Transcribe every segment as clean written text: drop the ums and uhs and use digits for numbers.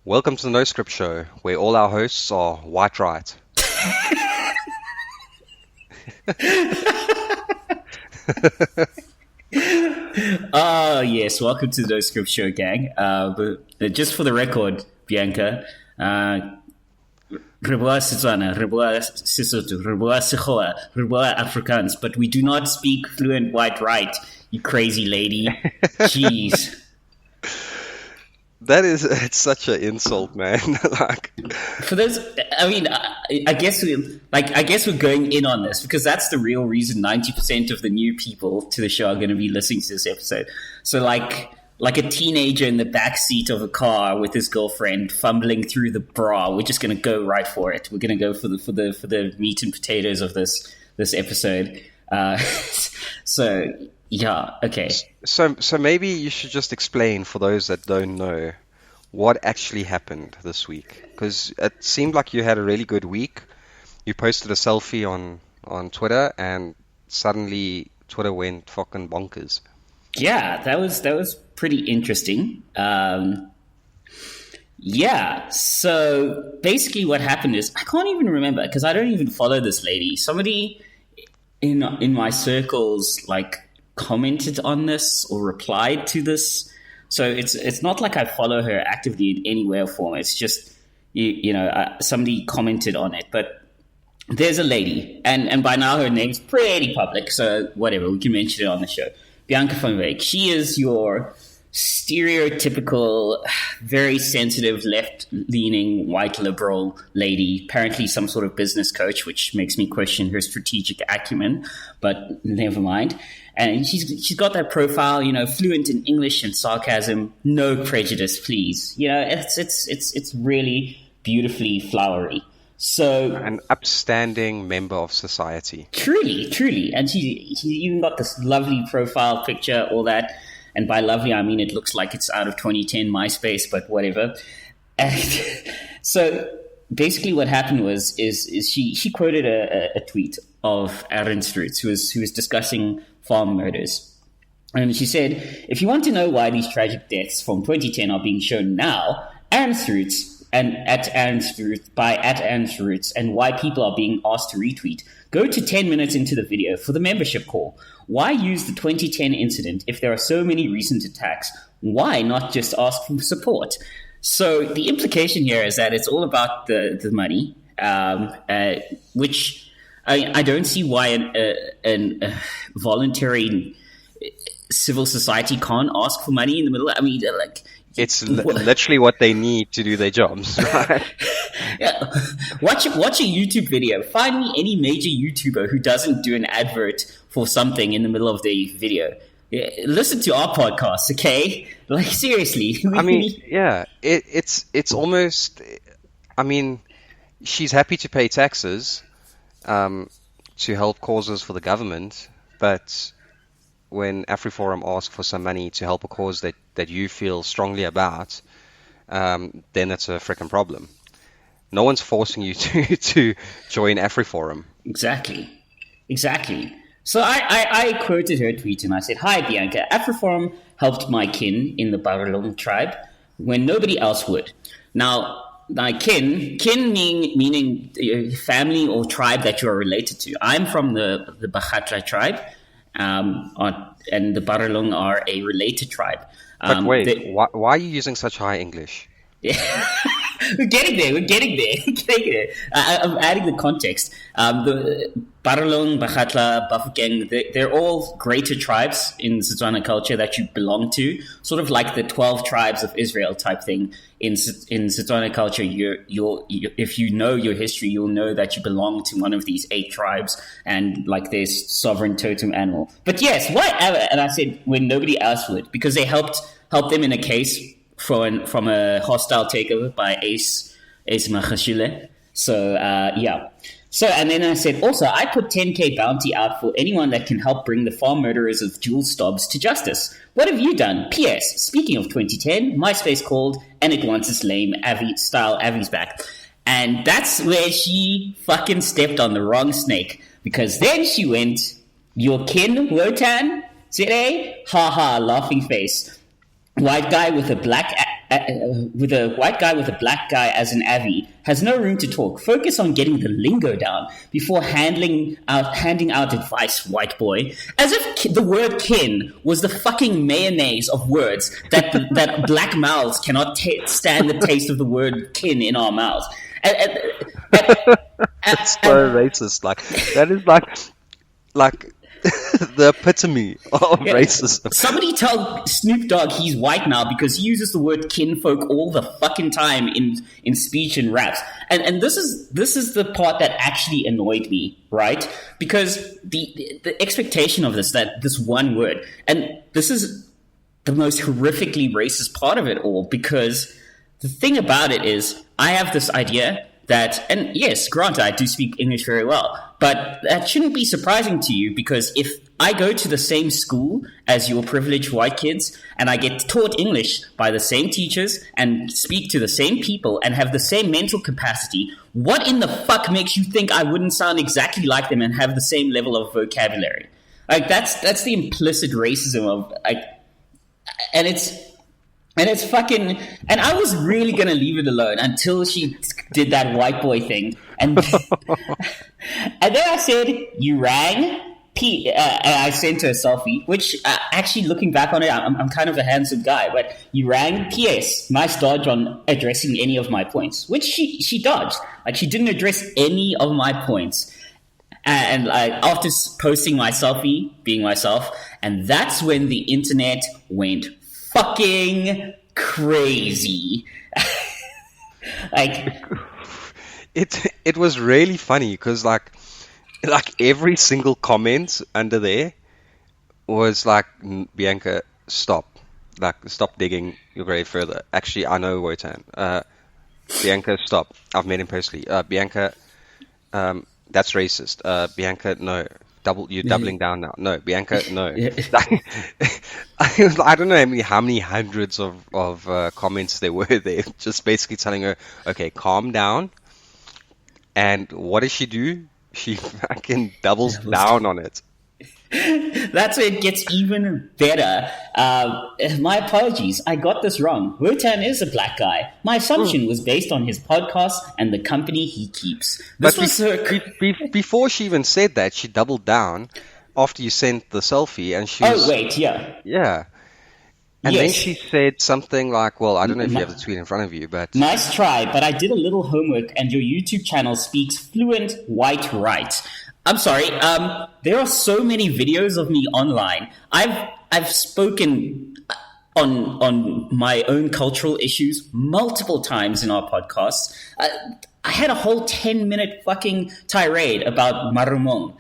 Welcome to the No Script Show, where all our hosts are white right. Yes, welcome to the No Script Show, gang. But just for the record, Bianca, Reboa Setswana, Reboa Sesotho, Reboa Sekgowa, Reboa Afrikaans, but we do not speak fluent white right, you crazy lady. Jeez. It's such an insult, man. For those, I mean, I guess we're going in on this because that's the real reason 90% of the new people to the show are going to be listening to this episode. So like a teenager in the back seat of a car with his girlfriend fumbling through the bra, we're just going to go right for it. We're going to go for the meat and potatoes of this episode. So yeah, okay. So maybe you should just explain for those that don't know what actually happened this week, because it seemed like you had a really good week. You posted a selfie on Twitter, and suddenly Twitter went fucking bonkers. Yeah, that was pretty interesting. Yeah, so basically what happened is, I can't even remember because I don't even follow this lady. Somebody in my circles commented on this or replied to this. So it's not like I follow her actively in any way or form. It's just somebody commented on it. But there's a lady, and by now her name's pretty public, so whatever, we can mention it on the show. Bianca van Wyk. She is your stereotypical, very sensitive, left-leaning, white liberal lady, apparently some sort of business coach, which makes me question her strategic acumen, but never mind. And she's got that profile, fluent in English and sarcasm, no prejudice, please. It's really beautifully flowery. So an upstanding member of society. Truly. And she even got this lovely profile picture, all that. And by lovely, I mean it looks like it's out of 2010 MySpace, but whatever. And so basically what happened was she quoted a tweet of Ernst Roots, who was discussing farm murders. And she said, if you want to know why these tragic deaths from 2010 are being shown now, Ernst Roots and at Ernst Roots, by at Ernst Roots, and why people are being asked to retweet, go to 10 minutes into the video for the membership call. Why use the 2010 incident if there are so many recent attacks? Why not just ask for support? So the implication here is that it's all about the money, which I don't see why an voluntary civil society can't ask for money in the middle. I mean, it's literally what they need to do their jobs, right? Yeah. Watch a YouTube video. Find me any major YouTuber who doesn't do an advert for something in the middle of the video. Yeah, listen to our podcast, okay? Seriously. I mean, yeah, it's almost. I mean, she's happy to pay taxes to help causes for the government, but when AfriForum asks for some money to help a cause that you feel strongly about, then it's a freaking problem. No one's forcing you to join AfriForum. Exactly. So I quoted her tweet and I said, "Hi Bianca, AfriForum helped my kin in the Baralong tribe when nobody else would. Now kin meaning family or tribe that you are related to. I'm from the Bakatra tribe, and the Baralong are a related tribe." But wait, why are you using such high English? We're getting there. I'm adding the context. The Baralong, Bakatla, Bafokeng, they're all greater tribes in Setswana culture that you belong to, sort of like the 12 tribes of Israel type thing. In Setswana culture, if you know your history, you'll know that you belong to one of these 8 tribes and there's sovereign totem animal. But yes, whatever. And I said when nobody else would, because they helped them in a case from a hostile takeover by Ace Magashule. So yeah. So, and then I said, also, I put 10K bounty out for anyone that can help bring the farm murderers of Jules Stobbs to justice. What have you done? P.S. Speaking of 2010, MySpace called, and it wants its lame Avi's back. And that's where she fucking stepped on the wrong snake. Because then she went, your kin, Wotan? Today? Ha ha, laughing face. White guy with a black with a white guy with a black guy as an avi has no room to talk. Focus on getting the lingo down before handing out advice, white boy. As if the word kin was the fucking mayonnaise of words that black mouths cannot stand the taste of the word kin in our mouths. That's so racist. Like, that is like the epitome of racism. Somebody tell Snoop Dogg he's white now because he uses the word kinfolk all the fucking time in speech and raps. And this is the part that actually annoyed me, right? Because the expectation of this one word, and this is the most horrifically racist part of it all, because the thing about it is I have this idea that, and yes, granted, I do speak English very well, but that shouldn't be surprising to you, because if I go to the same school as your privileged white kids and I get taught English by the same teachers and speak to the same people and have the same mental capacity, what in the fuck makes you think I wouldn't sound exactly like them and have the same level of vocabulary? Like, that's the implicit racism of, like, and it's fucking, and I was really going to leave it alone until she did that white boy thing. And, and then I said, you rang? And I sent her a selfie, which actually looking back on it, I'm kind of a handsome guy, but you rang? PS, nice dodge on addressing any of my points, which she dodged. Like, she didn't address any of my points. And after posting my selfie, being myself, and that's when the internet went fucking crazy. Like, it was really funny because like every single comment under there was like, Bianca, stop digging your grave further. Actually, I know Wotan. Bianca, stop. I've met him personally. Bianca, that's racist. Bianca, no. You're doubling down now. No, Bianca, no. I don't know how many hundreds of comments there were there, just basically telling her, okay, calm down. And what does she do? She fucking doubles down on it. That's where it gets even better. My apologies. I got this wrong. Wotan is a black guy. My assumption was based on his podcast and the company he keeps. Before she even said that, she doubled down after you sent the selfie, and she was... Oh, wait, yeah. Yeah. And then she said something like, well, I don't know if you have the tweet in front of you, but... Nice try, but I did a little homework, and your YouTube channel speaks fluent white right. I'm sorry. There are so many videos of me online. I've spoken on my own cultural issues multiple times in our podcasts. I had a whole 10-minute fucking tirade about Marumong,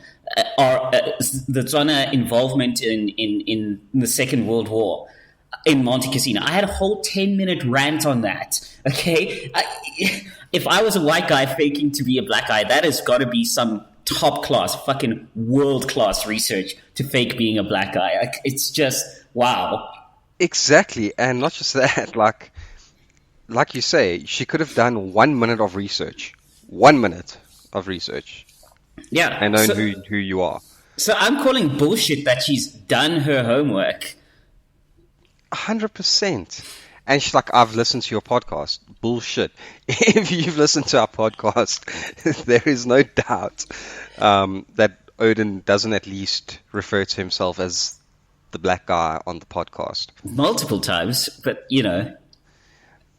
the Tswana involvement in the Second World War in Monte Cassino. I had a whole 10-minute rant on that. Okay, if I was a white guy faking to be a black guy, that has got to be some top class, fucking world class research to fake being a black guy. Like, it's just wow. Exactly, and not just that. Like you say, she could have done 1 minute of research. 1 minute of research. Yeah, and known who you are. So I'm calling bullshit that she's done her homework. 100%. And she's like, I've listened to your podcast. Bullshit. If you've listened to our podcast, there is no doubt that Odin doesn't at least refer to himself as the black guy on the podcast. Multiple times, but you know.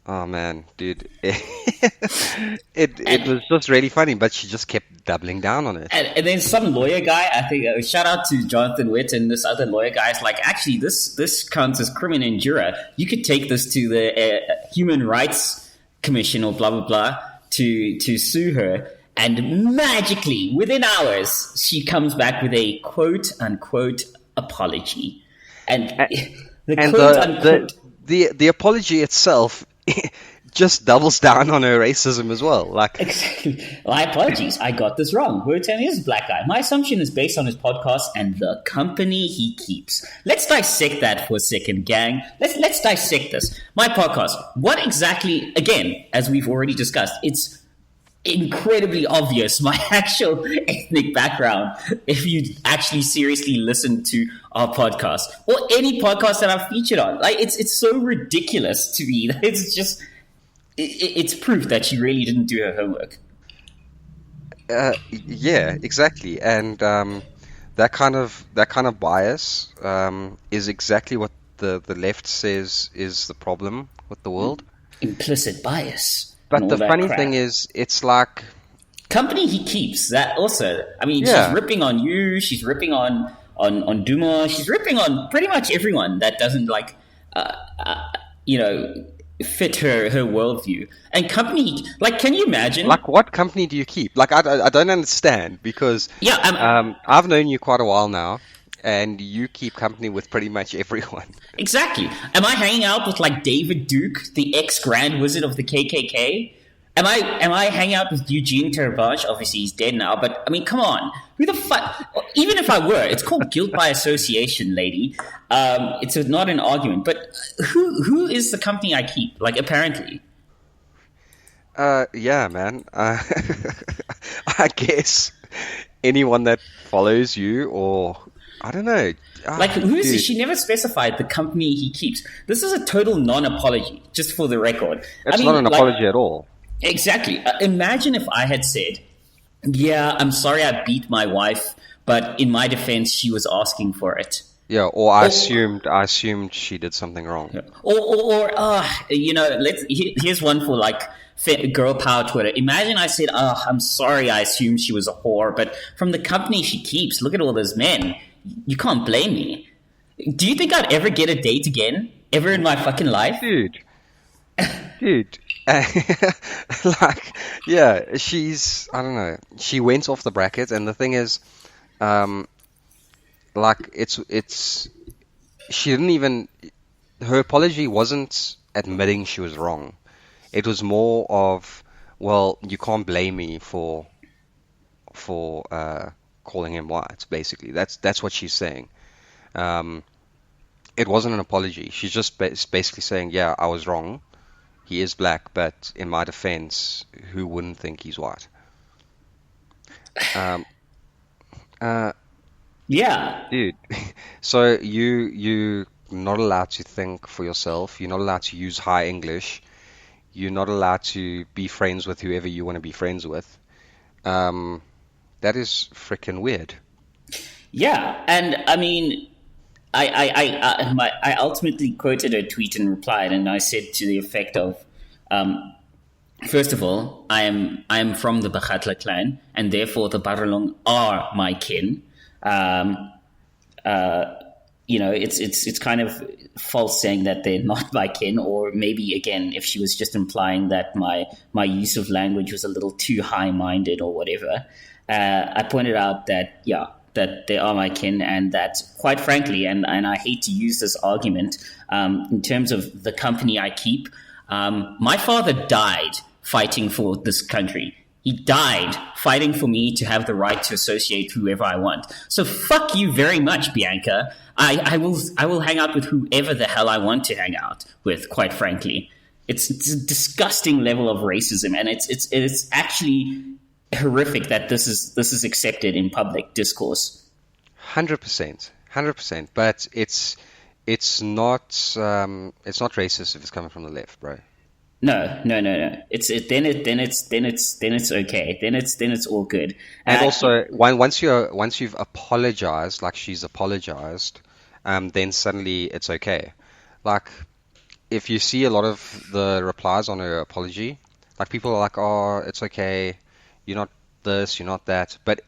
Oh man, dude. It was just really funny, but she just kept doubling down on it. And then some lawyer guy, I think, shout out to Jonathan Witt and this other lawyer guy, is like, actually, this counts as crimen injura. You could take this to the Human Rights Commission or blah, blah, blah to sue her. And magically, within hours, she comes back with a quote-unquote apology. And the quote-unquote... The apology itself just doubles down on her racism as well. Like, exactly. My apologies, I got this wrong. Wotan is a black guy. My assumption is based on his podcast and the company he keeps. Let's dissect that for a second, gang. Let's dissect this. My podcast. What exactly? Again, as we've already discussed, it's incredibly obvious my actual ethnic background if you actually seriously listen to our podcast or any podcast that I've featured on. Like it's so ridiculous to me. It's just it's proof that she really didn't do her homework. Yeah, exactly. And that kind of bias is exactly what the left says is the problem with the world. Implicit bias and But all the that funny thing crap. is, it's like, Company he keeps, that also. I mean, she's yeah, ripping on you. She's ripping on Duma. She's ripping on pretty much everyone that doesn't like, uh, uh, you know, fit her worldview. And company, like, can you imagine? like what company do you keep? Like, I don't understand because Yeah, I've known you quite a while now, and you keep company with pretty much everyone. exactly. Am I hanging out with like David Duke, the ex Grand Wizard of the KKK? Am I hanging out with Eugene Terabaj? Obviously, he's dead now. But I mean, come on, who the fuck? Even if I were, it's called guilt by association, lady. It's not an argument. But who is the company I keep? Like, apparently, Yeah, man. I guess anyone that follows you, or I don't know. like who is he? Dude, She never specified the company he keeps. This is a total non-apology, just for the record. I it's not mean, an like, apology at all. exactly. Imagine if I had said, "Yeah, I'm sorry I beat my wife, but in my defense, she was asking for it." Yeah, or Or, I assumed she did something wrong. here's one for like girl power Twitter. Imagine I said, I'm sorry, I assumed she was a whore, but from the company she keeps, look at all those men. You can't blame me. Do you think I'd ever get a date again? Ever in my fucking life? Dude, dude. Like, yeah, I don't know. She went off the bracket, and the thing is, um, like, she didn't even, her apology wasn't admitting she was wrong. It was more of, well, you can't blame me for calling him white, basically. That's what she's saying. Um, it wasn't an apology. She's just basically saying, yeah, I was wrong. He is black, but in my defense, who wouldn't think he's white? Um, uh, Yeah. Dude, so you're not allowed to think for yourself. You're not allowed to use high English. You're not allowed to be friends with whoever you want to be friends with. Um, that is freaking weird. Yeah. And I mean, I ultimately quoted a tweet and replied, and I said to the effect of, um, first of all, I am from the Bakatla clan, and therefore the Baralong are my kin. Um, uh, it's kind of false saying that they're not my kin, or maybe again, if she was just implying that my use of language was a little too high minded or whatever. I pointed out that that they are my kin, and that quite frankly, and I hate to use this argument in terms of the company I keep. My father died fighting for this country. He died fighting for me to have the right to associate whoever I want. So fuck you very much, Bianca. I will hang out with whoever the hell I want to hang out with. Quite frankly, it's a disgusting level of racism, and it's actually horrific that this is accepted in public discourse. 100%, 100%. But it's not racist if it's coming from the left, bro. No, no, no, no. Then it's okay. Then it's all good. And Uh, also, once you've apologized, like she's apologized, then suddenly it's okay. Like, if you see a lot of the replies on her apology, like people are like, "Oh, it's okay. You're not this, you're not that." But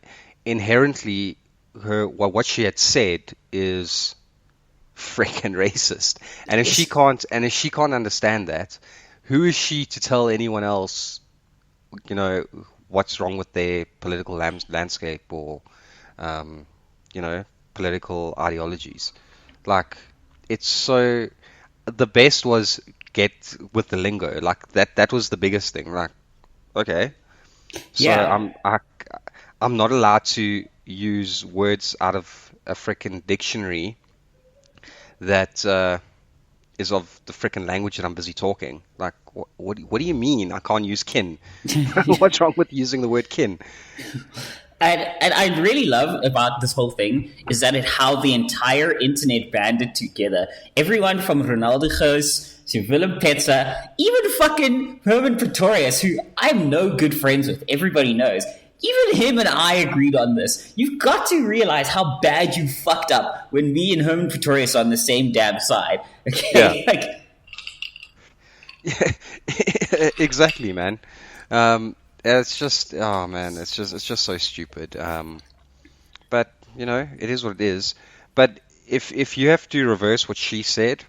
inherently, what she had said is freaking racist. it's And if she can't understand that, who is she to tell anyone else, you know, what's wrong with their political landscape or, um, political ideologies? Like, it's so, the best was get with the lingo. Like that was the biggest thing. Like, okay, so yeah. I'm not allowed to use words out of a freaking dictionary that is of the frickin' language that I'm busy talking. Like, what do you mean I can't use kin? What's wrong with using the word kin? And I really love about this whole thing is that how the entire internet banded together. Everyone from Ronaldo Goos to Willem Petzer, even fucking Herman Pretorius, who I'm no good friends with, everybody knows. Even him and I agreed on this. You've got to realize how bad you fucked up when me and Herman Pretorius are on the same damn side. Okay? Yeah. Like, Yeah, exactly, man. It's just, oh man, it's just so stupid. But you know, it is what it is. But if you have to reverse what she said,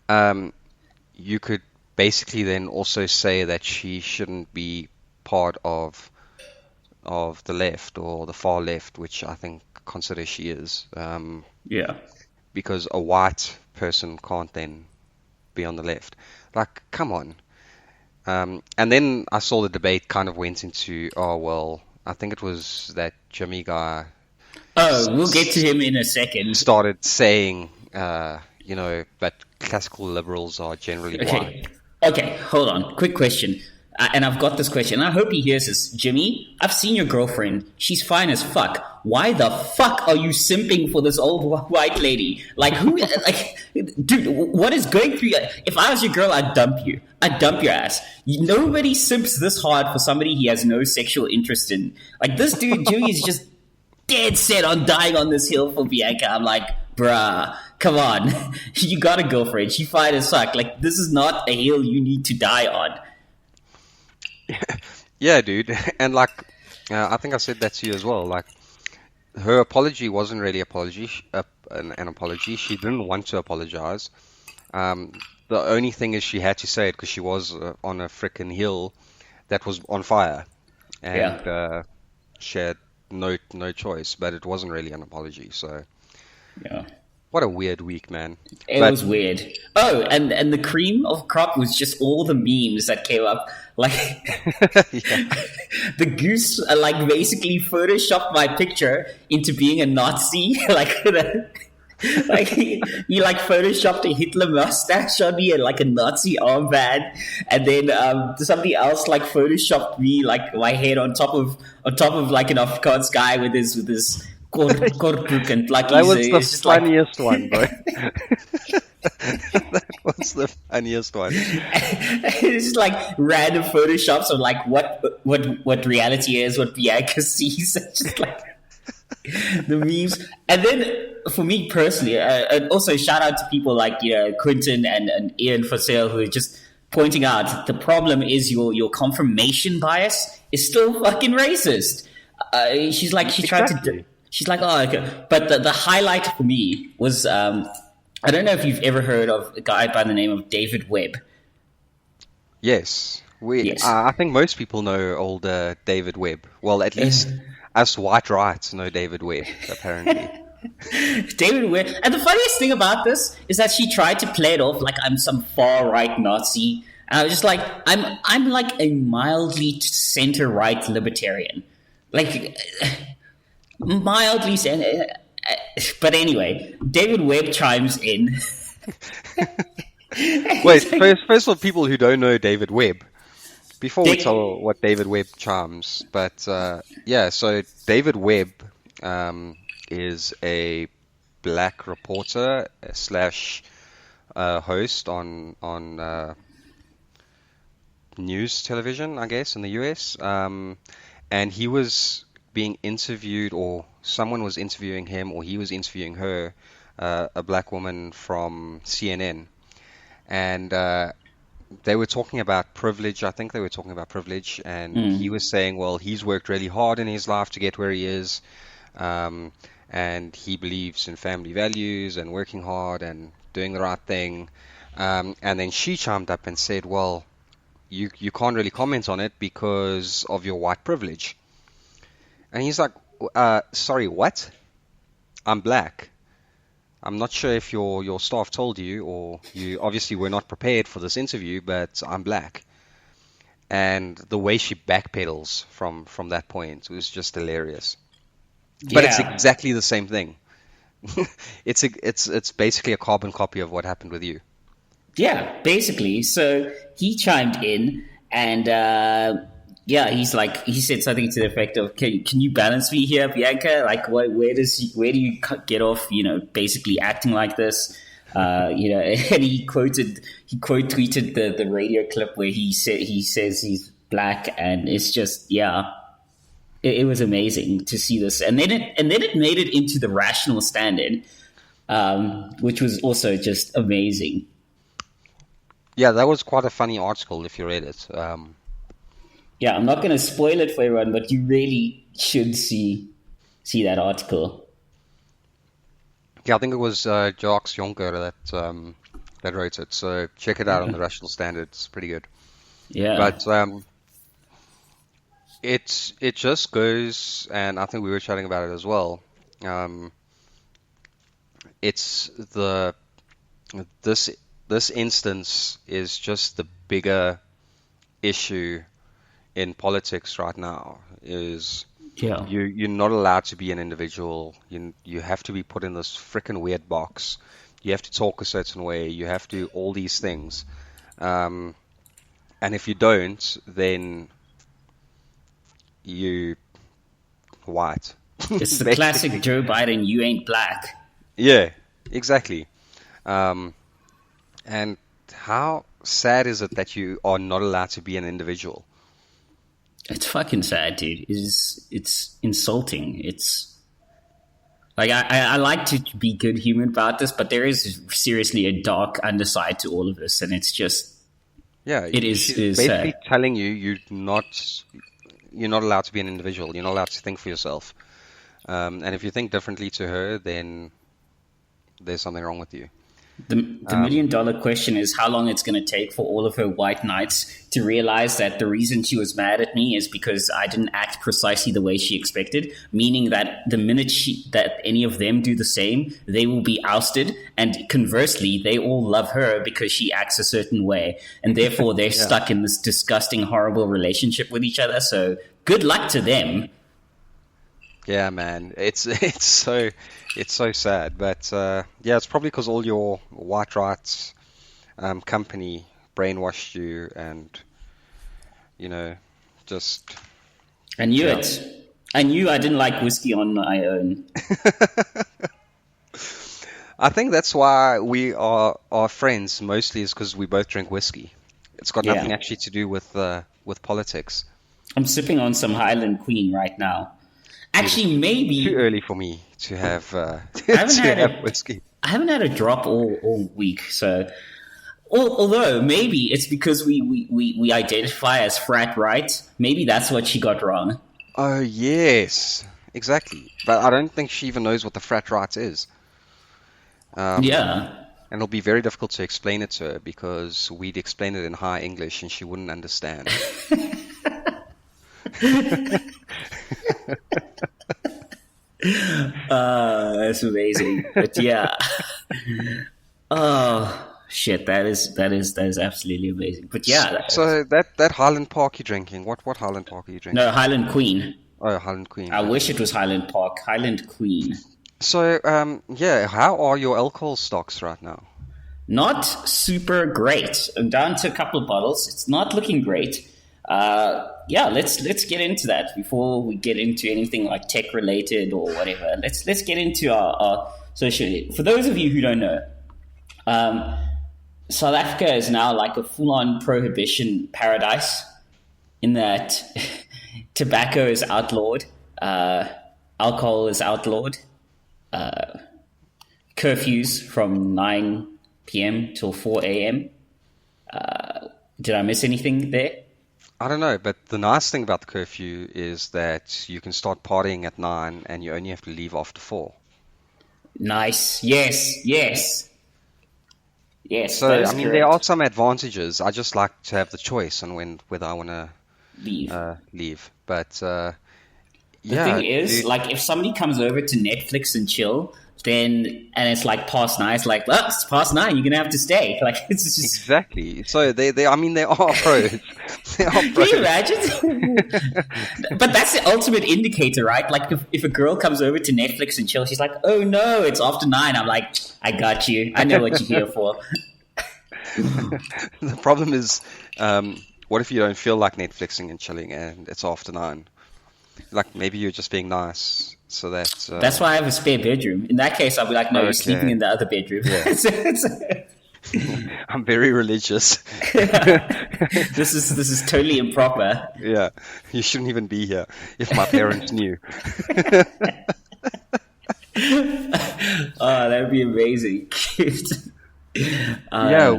um, you could basically then also say that she shouldn't be part of the left or the far left, which I think consider she is, yeah. because a white person can't then be on the left. Like, come on. And then I saw the debate kind of went into, oh, well, I think it was that Jimmy guy Oh, we'll get to him in a second. started saying, that classical liberals are generally white. Okay, hold on. Quick question. And I've got this question. I hope he hears this. Jimmy, I've seen your girlfriend. She's fine as fuck. Why the fuck are you simping for this old white lady? Like, who? Like, dude, what is going through your... If I was your girl, I'd dump you. I'd dump your ass. Nobody simps this hard for somebody he has no sexual interest in. Like, this dude, Jimmy, is just dead set on dying on this hill for Bianca. I'm like, bruh, come on. You got a girlfriend. She fine as fuck. Like, this is not a hill you need to die on. Yeah, dude. And like, I think I said that to you as well. Like, her apology wasn't really an apology. She didn't want to apologize. The only thing is she had to say it because she was on a frickin' hill that was on fire, and she had no choice. But it wasn't really an apology. So, Yeah. what a weird week, man. It was weird. Oh, and the cream of crop was just all the memes that came up. Like, the goose, like, basically photoshopped my picture into being a Nazi. Like, he like photoshopped a Hitler mustache on me and like a Nazi armband, and then somebody else like photoshopped me like my head on top of like an Afrikaans guy with his kortbroek and like That was the it's just like... funniest one, bro. That was the funniest one. It's just like random photoshops of like what reality is, what Bianca sees. It's just like the memes. And then for me personally, and also shout out to people like Quinton and Ian for sale who are just pointing out the problem is your confirmation bias is still fucking racist. She's like she tried to. She's like, oh, okay. But the highlight for me was, I don't know if you've ever heard of a guy by the name of David Webb. Yes, Yes. I think most people know old David Webb. Well, at least us white rights know David Webb, apparently. David Webb. And the funniest thing about this is that she tried to play it off like I'm some far-right Nazi. And I was just like, I'm like a mildly center-right libertarian. Like... mildly center. But anyway, David Webb chimes in. Wait, first of all, people who don't know David Webb, before we tell what David Webb chimes, but so David Webb is a black reporter slash host on news television, I guess, in the US, and he was being interviewed, or someone was interviewing him, or he was interviewing her, a black woman from CNN, and they were talking about privilege. I think they were talking about privilege, and he was saying, well, he's worked really hard in his life to get where he is, and he believes in family values and working hard and doing the right thing, and then she chimed up and said, well, you can't really comment on it because of your white privilege. And he's like, sorry, what? I'm black. I'm not sure if your staff told you, or you obviously were not prepared for this interview, but I'm black. And the way she backpedals from that point was just hilarious. But it's exactly the same thing. It's basically a carbon copy of what happened with you. Yeah, basically. So he chimed in, and he said something to the effect of, "Can you balance me here, Bianca? Like, where do you get off? Basically acting like this." And he quote tweeted the radio clip where he says he's black, and it's just it was amazing to see this, and then it made it into the Rational Standard, which was also just amazing. Yeah, that was quite a funny article if you read it. Yeah, I'm not going to spoil it for everyone, but you really should see that article. Yeah, I think it was Jacques Jonker that wrote it. So check it out on the Rational Standard. It's pretty good. Yeah, but it just goes, and I think we were chatting about it as well. It's this instance is just the bigger issue in politics right now. You're not allowed to be an individual. You have to be put in this freaking weird box. You have to talk a certain way. You have to do all these things. And if you don't, then you white. It's the classic Joe Biden, you ain't black. Yeah, exactly. And how sad is it that you are not allowed to be an individual? It's fucking sad, dude. It's insulting. It's like I like to be good human about this, but there is seriously a dark underside to all of this, and it's just it is basically sad. telling you you're not allowed to be an individual. You're not allowed to think for yourself. And if you think differently to her, then there's something wrong with you. The $1 million question is how long it's going to take for all of her white knights to realize that the reason she was mad at me is because I didn't act precisely the way she expected, meaning that the minute that any of them do the same, they will be ousted. And conversely, they all love her because she acts a certain way. And therefore, they're stuck in this disgusting, horrible relationship with each other. So good luck to them. Yeah, man, it's so sad, but it's probably because all your white rights company brainwashed you, and just. I knew it. I knew I didn't like whiskey on my own. I think that's why we are friends mostly, is because we both drink whiskey. It's got nothing actually to do with politics. I'm sipping on some Highland Queen right now. Actually, maybe too early for me to have whiskey. I haven't had a drop all week, so although maybe it's because we identify as frat right. Maybe that's what she got wrong. Oh yes, exactly. But I don't think she even knows what the frat right is. And it'll be very difficult to explain it to her because we'd explain it in high English and she wouldn't understand. That's amazing. But yeah. Oh shit, that is absolutely amazing. But yeah. So that Highland Park you're drinking, what Highland Park are you drinking? No, Highland Queen. Oh, Highland Queen. I wish it was Highland Park. Highland Queen. So how are your alcohol stocks right now? Not super great. I'm down to a couple of bottles. It's not looking great. Let's get into that before we get into anything like tech related or whatever. Let's get into our social. For those of you who don't know, South Africa is now like a full-on prohibition paradise in that tobacco is outlawed, alcohol is outlawed, curfews from 9 p.m. till 4 a.m. Did I miss anything there? I don't know, but the nice thing about the curfew is that you can start partying at 9 and you only have to leave after 4. Nice. Yes. So, I mean, there are some advantages. I just like to have the choice on whether I want to leave. But, the thing is, like, if somebody comes over to Netflix and chill, and it's like past 9, it's like, well, it's past 9, you're gonna have to stay. Like, it's just exactly. So there are pros, They are Can you imagine? But that's the ultimate indicator, right? Like if a girl comes over to Netflix and chill, she's like, "Oh no, it's after 9." I'm like, "I got you. I know what you're here for." The problem is, what if you don't feel like Netflixing and chilling and it's after 9? Like maybe you're just being nice, so that. That's why I have a spare bedroom. In that case, I'll be like, "No, you're sleeping in the other bedroom." Yeah. I'm very religious. This is totally improper. Yeah, you shouldn't even be here if my parents knew. Oh, that would be amazing. Yeah,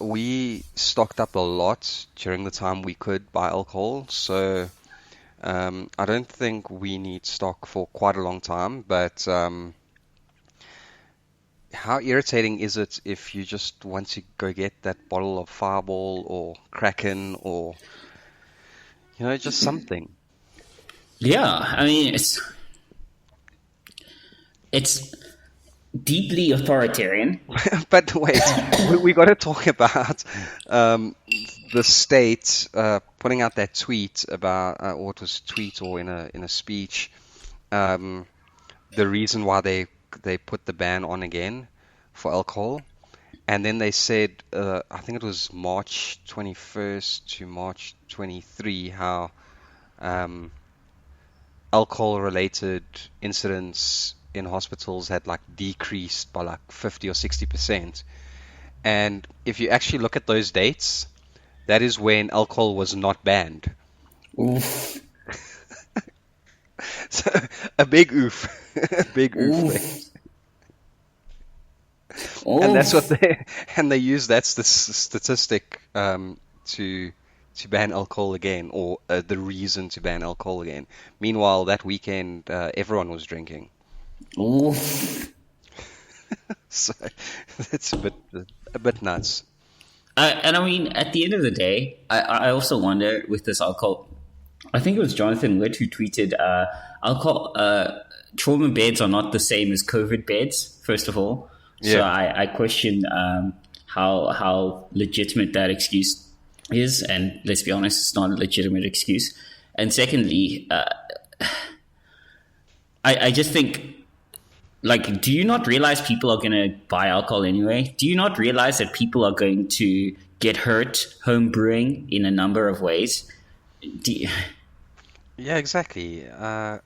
we stocked up a lot during the time we could buy alcohol, so I don't think we need stock for quite a long time, but how irritating is it if you just want to go get that bottle of Fireball or Kraken or, just something? Yeah, I mean it's deeply authoritarian. But wait, we got to talk about the state putting out that tweet about, or it was a tweet or in a speech, the reason why they put the ban on again for alcohol, and then they said, I think it was March 21st to March 23, how alcohol-related incidents in hospitals had like decreased by like 50 or 60%. And if you actually look at those dates, that is when alcohol was not banned. Oof. So, a big oof. A big oof. Oof. And that's what they use that statistic to ban alcohol again, or the reason to ban alcohol again. Meanwhile, that weekend, everyone was drinking. Oof. So that's a bit nuts. And I mean, at the end of the day, I also wonder with this alcohol. I think it was Jonathan Witt who tweeted, alcohol trauma beds are not the same as COVID beds, first of all. So Yeah. I question how legitimate that excuse is. And let's be honest, it's not a legitimate excuse. And secondly, I just think, like, do you not realize people are going to buy alcohol anyway? Do you not realize that people are going to get hurt home brewing in a number of ways? Yeah, exactly. I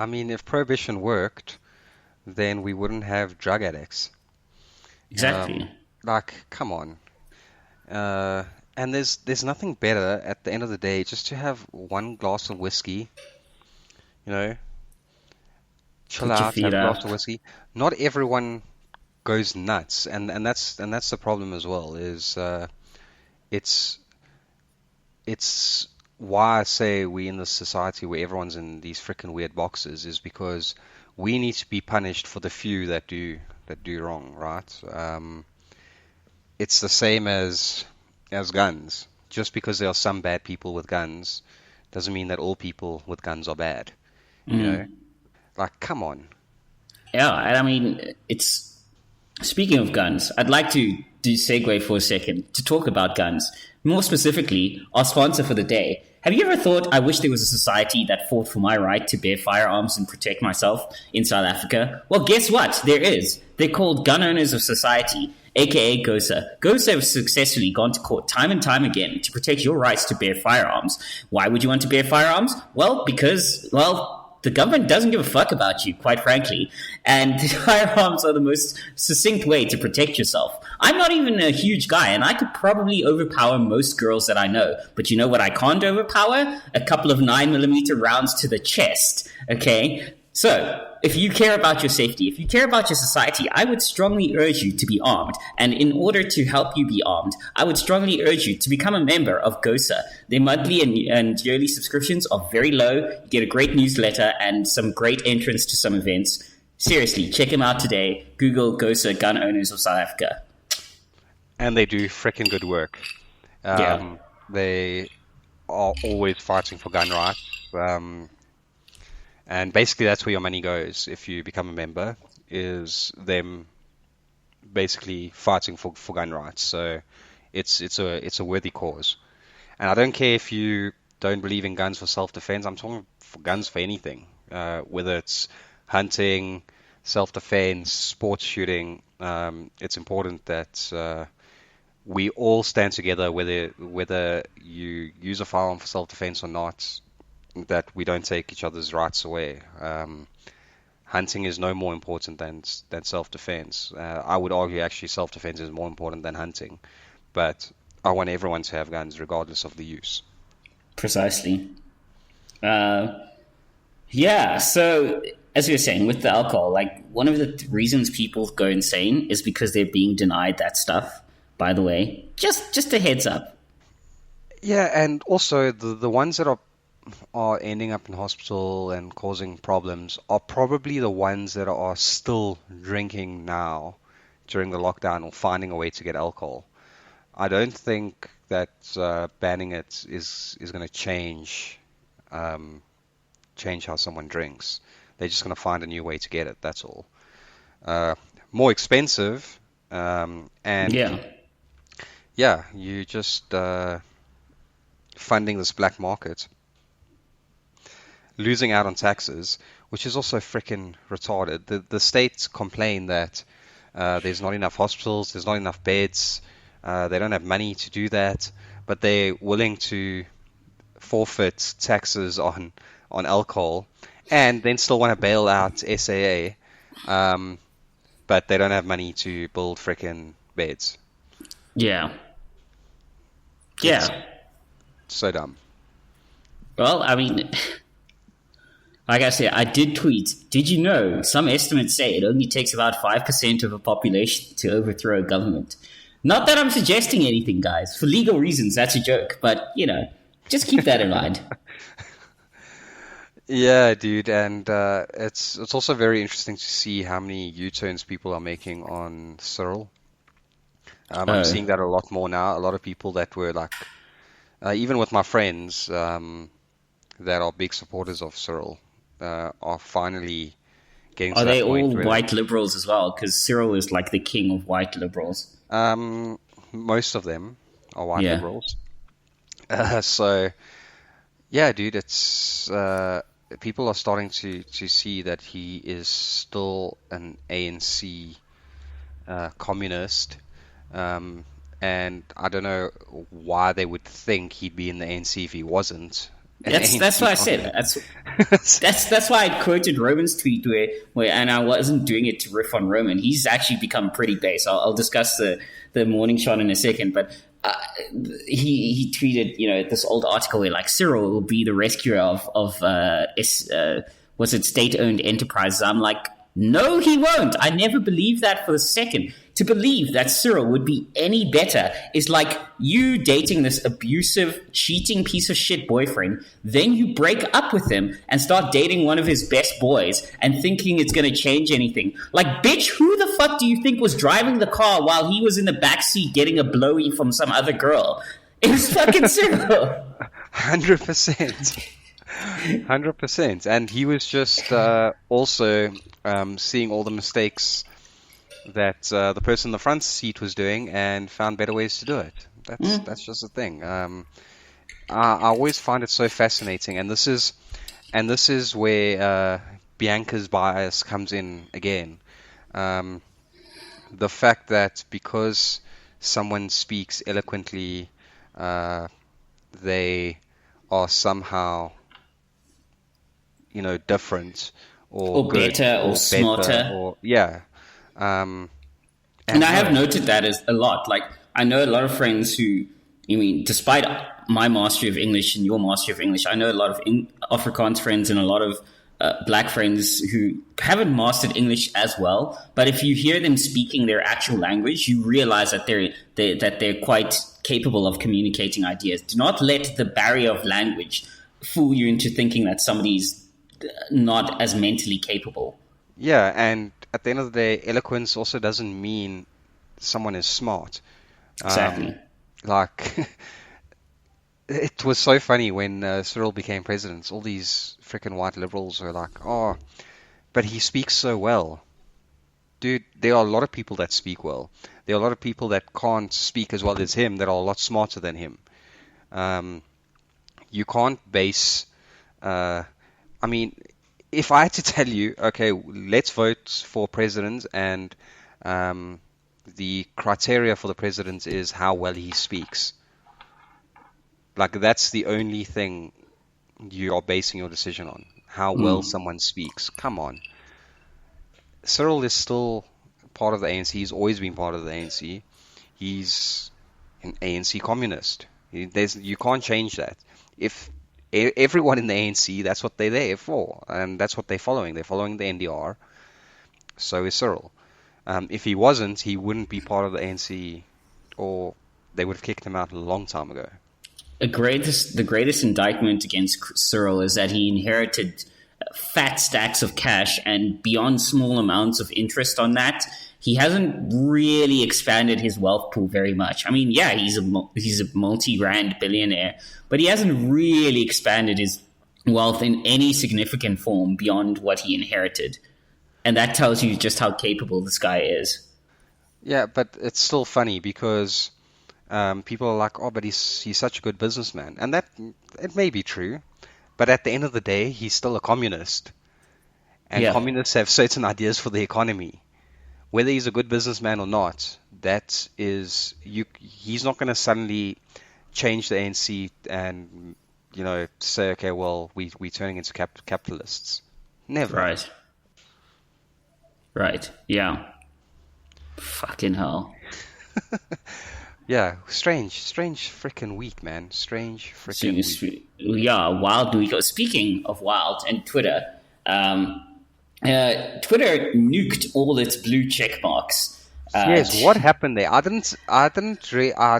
mean, if prohibition worked, then we wouldn't have drug addicts. Exactly. Like, come on. And there's nothing better at the end of the day just to have one glass of whiskey, chill Put your out, have feet a glass up. of whiskey. Not everyone goes nuts, and that's the problem as well. Is it's why I say we in this society where everyone's in these freaking weird boxes is because we need to be punished for the few that do wrong, right? It's the same as guns. Just because there are some bad people with guns doesn't mean that all people with guns are bad. You know, like, come on. Yeah, and I mean, it's speaking of guns, I'd like to do segue for a second to talk about guns. More specifically, our sponsor for the day. Have you ever thought, I wish there was a society that fought for my right to bear firearms and protect myself in South Africa? Well, guess what? There is. They're called Gun Owners of Society, aka GOSA. GOSA have successfully gone to court time and time again to protect your rights to bear firearms. Why would you want to bear firearms? Well, because, the government doesn't give a fuck about you, quite frankly. And firearms are the most succinct way to protect yourself. I'm not even a huge guy, and I could probably overpower most girls that I know. But you know what I can't overpower? A couple of 9mm rounds to the chest, okay? So, if you care about your safety, if you care about your society, I would strongly urge you to be armed. And in order to help you be armed, I would strongly urge you to become a member of GOSA. Their monthly and yearly subscriptions are very low. You get a great newsletter and some great entrance to some events. Seriously, check them out today. Google GOSA, Gun Owners of South Africa. And they do freaking good work. Yeah. They are always fighting for gun rights. And basically that's where your money goes if you become a member, is them basically fighting for gun rights. So it's a worthy cause. And I don't care if you don't believe in guns for self-defense. I'm talking for guns for anything, whether it's hunting, self-defense, sports shooting. It's important that we all stand together, whether you use a firearm for self-defense or not, that we don't take each other's rights away. Hunting is no more important than self-defense. I would argue actually self-defense is more important than hunting, but I want everyone to have guns regardless of the use. Precisely. Yeah, so as you were saying, with the alcohol, like one of the reasons people go insane is because they're being denied that stuff, by the way. Just a heads up. Yeah, and also the ones that are ending up in hospital and causing problems are probably the ones that are still drinking now during the lockdown or finding a way to get alcohol. I don't think that banning it is going to change how someone drinks. They're just going to find a new way to get it. That's all. More expensive, and yeah, you just funding this black market, losing out on taxes, which is also freaking retarded. The states complain that there's not enough hospitals, there's not enough beds, they don't have money to do that, but they're willing to forfeit taxes on alcohol and then still want to bail out SAA, but they don't have money to build freaking beds. Yeah. It's so dumb. Well, I mean, like I said, I did tweet. Did you know some estimates say it only takes about 5% of a population to overthrow a government? Not that I'm suggesting anything, guys. For legal reasons, that's a joke. But, just keep that in mind. Yeah, dude, and it's also very interesting to see how many U-turns people are making on Cyril. I'm seeing that a lot more now. A lot of people that were like, even with my friends that are big supporters of Cyril, are finally getting to that point. Are they all white liberals as well? Because Cyril is like the king of white liberals. Most of them are white liberals. So, yeah, dude, it's people are starting to see that he is still an ANC communist. And I don't know why they would think he'd be in the ANC if he wasn't. That's what I said. That's why I quoted Roman's tweet where and I wasn't doing it to riff on Roman. He's actually become pretty base. I'll discuss the morning shot in a second, but he tweeted this old article where like Cyril will be the rescuer of was it state-owned enterprises? I'm like, no, he won't. I never believed that for a second. To believe that Cyril would be any better is like you dating this abusive, cheating piece of shit boyfriend, then you break up with him and start dating one of his best boys and thinking it's going to change anything. Like, bitch, who the fuck do you think was driving the car while he was in the backseat getting a blowy from some other girl? It was fucking Cyril. 100%. 100%. And he was just also seeing all the mistakes that the person in the front seat was doing and found better ways to do it. That's just the thing. I always find it so fascinating, and this is where Bianca's bias comes in again. The fact that because someone speaks eloquently, they are somehow different or good, better or smarter or and I have noted that as a lot. Like, I know a lot of friends who, despite my mastery of English and your mastery of English, I know a lot of Afrikaans friends and a lot of black friends who haven't mastered English as well. But if you hear them speaking their actual language, you realize that they're quite capable of communicating ideas. Do not let the barrier of language fool you into thinking that somebody's not as mentally capable. Yeah, and at the end of the day, eloquence also doesn't mean someone is smart. Exactly. It was so funny when Cyril became president. All these freaking white liberals were like, oh, but he speaks so well. Dude, there are a lot of people that speak well. There are a lot of people that can't speak as well as him that are a lot smarter than him. You can't base. I mean, if I had to tell you, okay, let's vote for president, and the criteria for the president is how well he speaks. Like, that's the only thing you are basing your decision on, how well someone speaks. Come on. Cyril is still part of the ANC. He's always been part of the ANC. He's an ANC communist. You can't change that. If everyone in the ANC, that's what they're there for, and that's what they're following. They're following the NDR. So is Cyril. If he wasn't, he wouldn't be part of the ANC, or they would have kicked him out a long time ago. The greatest indictment against Cyril is that he inherited fat stacks of cash, and beyond small amounts of interest on that, he hasn't really expanded his wealth pool very much. I mean, yeah, he's a multi-rand billionaire, but he hasn't really expanded his wealth in any significant form beyond what he inherited. And that tells you just how capable this guy is. Yeah, but it's still funny because people are like, oh, but he's such a good businessman. And that, it may be true, but at the end of the day, he's still a communist. And communists have certain ideas for the economy. Whether he's a good businessman or not, that is, he's not going to suddenly change the ANC and, say, okay, well, we're turning into capitalists. Never. Right. Yeah. Fucking hell. Yeah, strange freaking week, man. Strange freaking week. Yeah, wild week. Speaking of wild and Twitter, Twitter nuked all its blue check marks. Yes, what happened there? I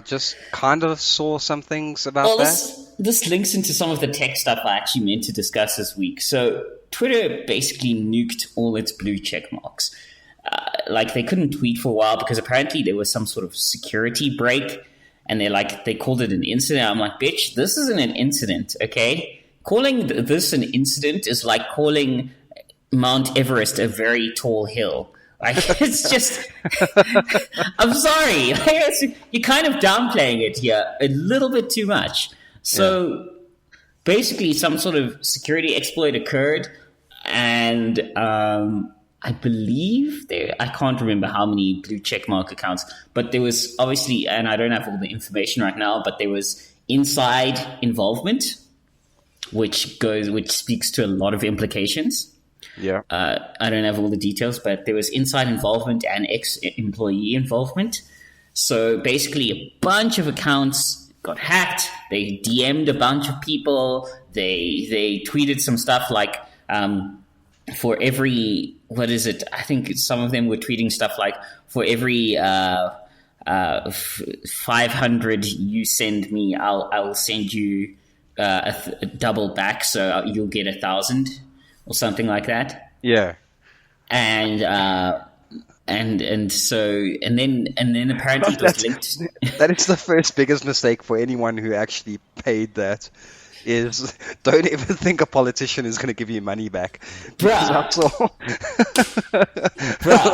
just kind of saw some things about that. This links into some of the tech stuff I actually meant to discuss this week. So Twitter basically nuked all its blue check marks. They couldn't tweet for a while because apparently there was some sort of security break, and they called it an incident. I'm like, bitch, this isn't an incident, okay? Calling this an incident is like calling Mount Everest a very tall hill. It's just, I'm sorry, you're kind of downplaying it here a little bit too much. So basically, some sort of security exploit occurred, and I believe I can't remember how many blue checkmark accounts, but there was obviously, and I don't have all the information right now, but there was inside involvement, which speaks to a lot of implications. Yeah. I don't have all the details, but there was inside involvement and ex-employee involvement. So basically a bunch of accounts got hacked. They DM'd a bunch of people. They tweeted some stuff like, for every, what is it? I think some of them were tweeting stuff like, for every 500 you send me, I'll send you a double back, so you'll get 1,000 or something like that. Yeah. And then apparently it was linked. That is the first biggest mistake for anyone who actually paid that. Is don't ever think a politician is going to give you money back. Bruh.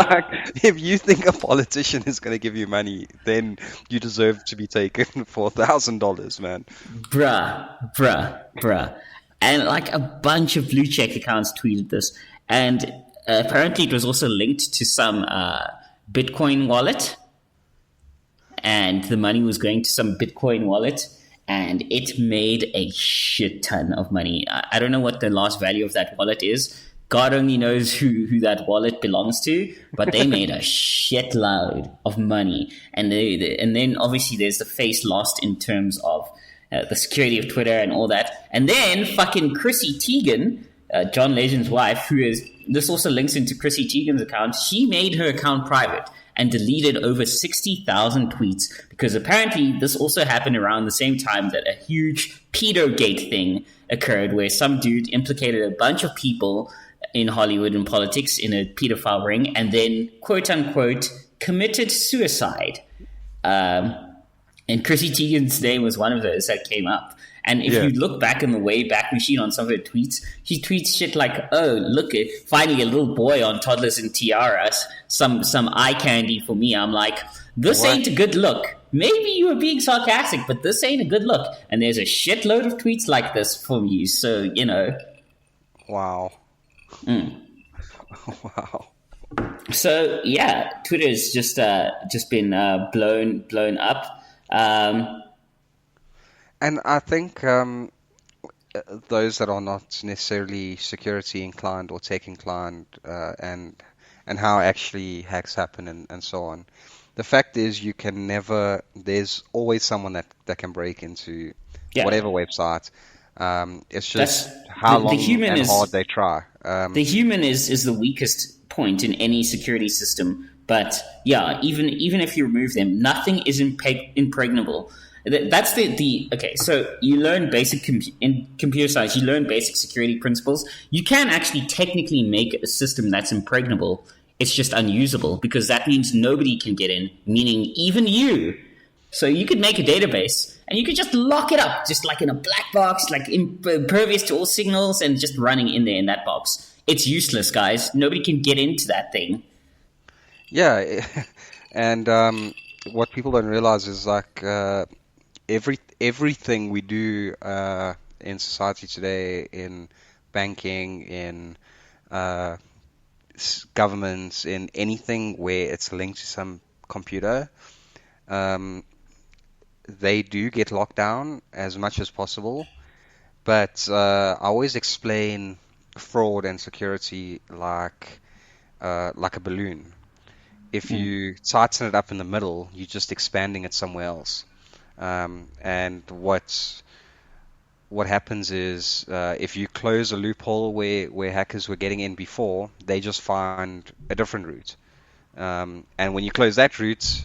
Like, if you think a politician is going to give you money, then you deserve to be taken for $1,000, man. Bruh. And like a bunch of blue check accounts tweeted this. And apparently it was also linked to some Bitcoin wallet. And the money was going to some Bitcoin wallet. And it made a shit ton of money. I don't know what the last value of that wallet is. God only knows who that wallet belongs to. But they made a shitload of money. And then obviously there's the face lost in terms of the security of Twitter and all that. And then fucking Chrissy Teigen, John Legend's wife, this also links into Chrissy Teigen's account. She made her account private and deleted over 60,000 tweets, because apparently this also happened around the same time that a huge pedogate thing occurred, where some dude implicated a bunch of people in Hollywood and politics in a pedophile ring, and then, quote unquote, committed suicide. And Chrissy Teigen's name was one of those that came up. And if you look back in the Wayback Machine on some of her tweets, she tweets shit like, oh, look, finally a little boy on Toddlers and Tiaras, some eye candy for me. I'm like, This What? ain't a good look. Maybe you were being sarcastic, but this ain't a good look. And there's a shitload of tweets like this from you. So, Wow. Mm. Wow. So yeah, Twitter's just been blown up. And I think those that are not necessarily security inclined or tech inclined, and how actually hacks happen and so on. The fact is, you can never. There's always someone that can break into Yeah, whatever website. It's that's just how the long human and hard is they try. the human is the weakest point in any security system. But yeah, even if you remove them, nothing is impregnable. That's the okay. So you learn basic in computer science. You learn basic security principles. You can actually technically make a system that's impregnable. It's just unusable because that means nobody can get in, meaning even you. So you could make a database and you could just lock it up, just like in a black box, like impervious to all signals, and just running in there in that box. It's useless, guys. Nobody can get into that thing. Yeah, and what people don't realize is like everything we do in society today, in banking, in uh, governments, in anything where it's linked to some computer, um, they do get locked down as much as possible. But I always explain fraud and security like a balloon. If you tighten it up in the middle, you're just expanding it somewhere else. And what happens is if you close a loophole where hackers were getting in before, they just find a different route. And when you close that route,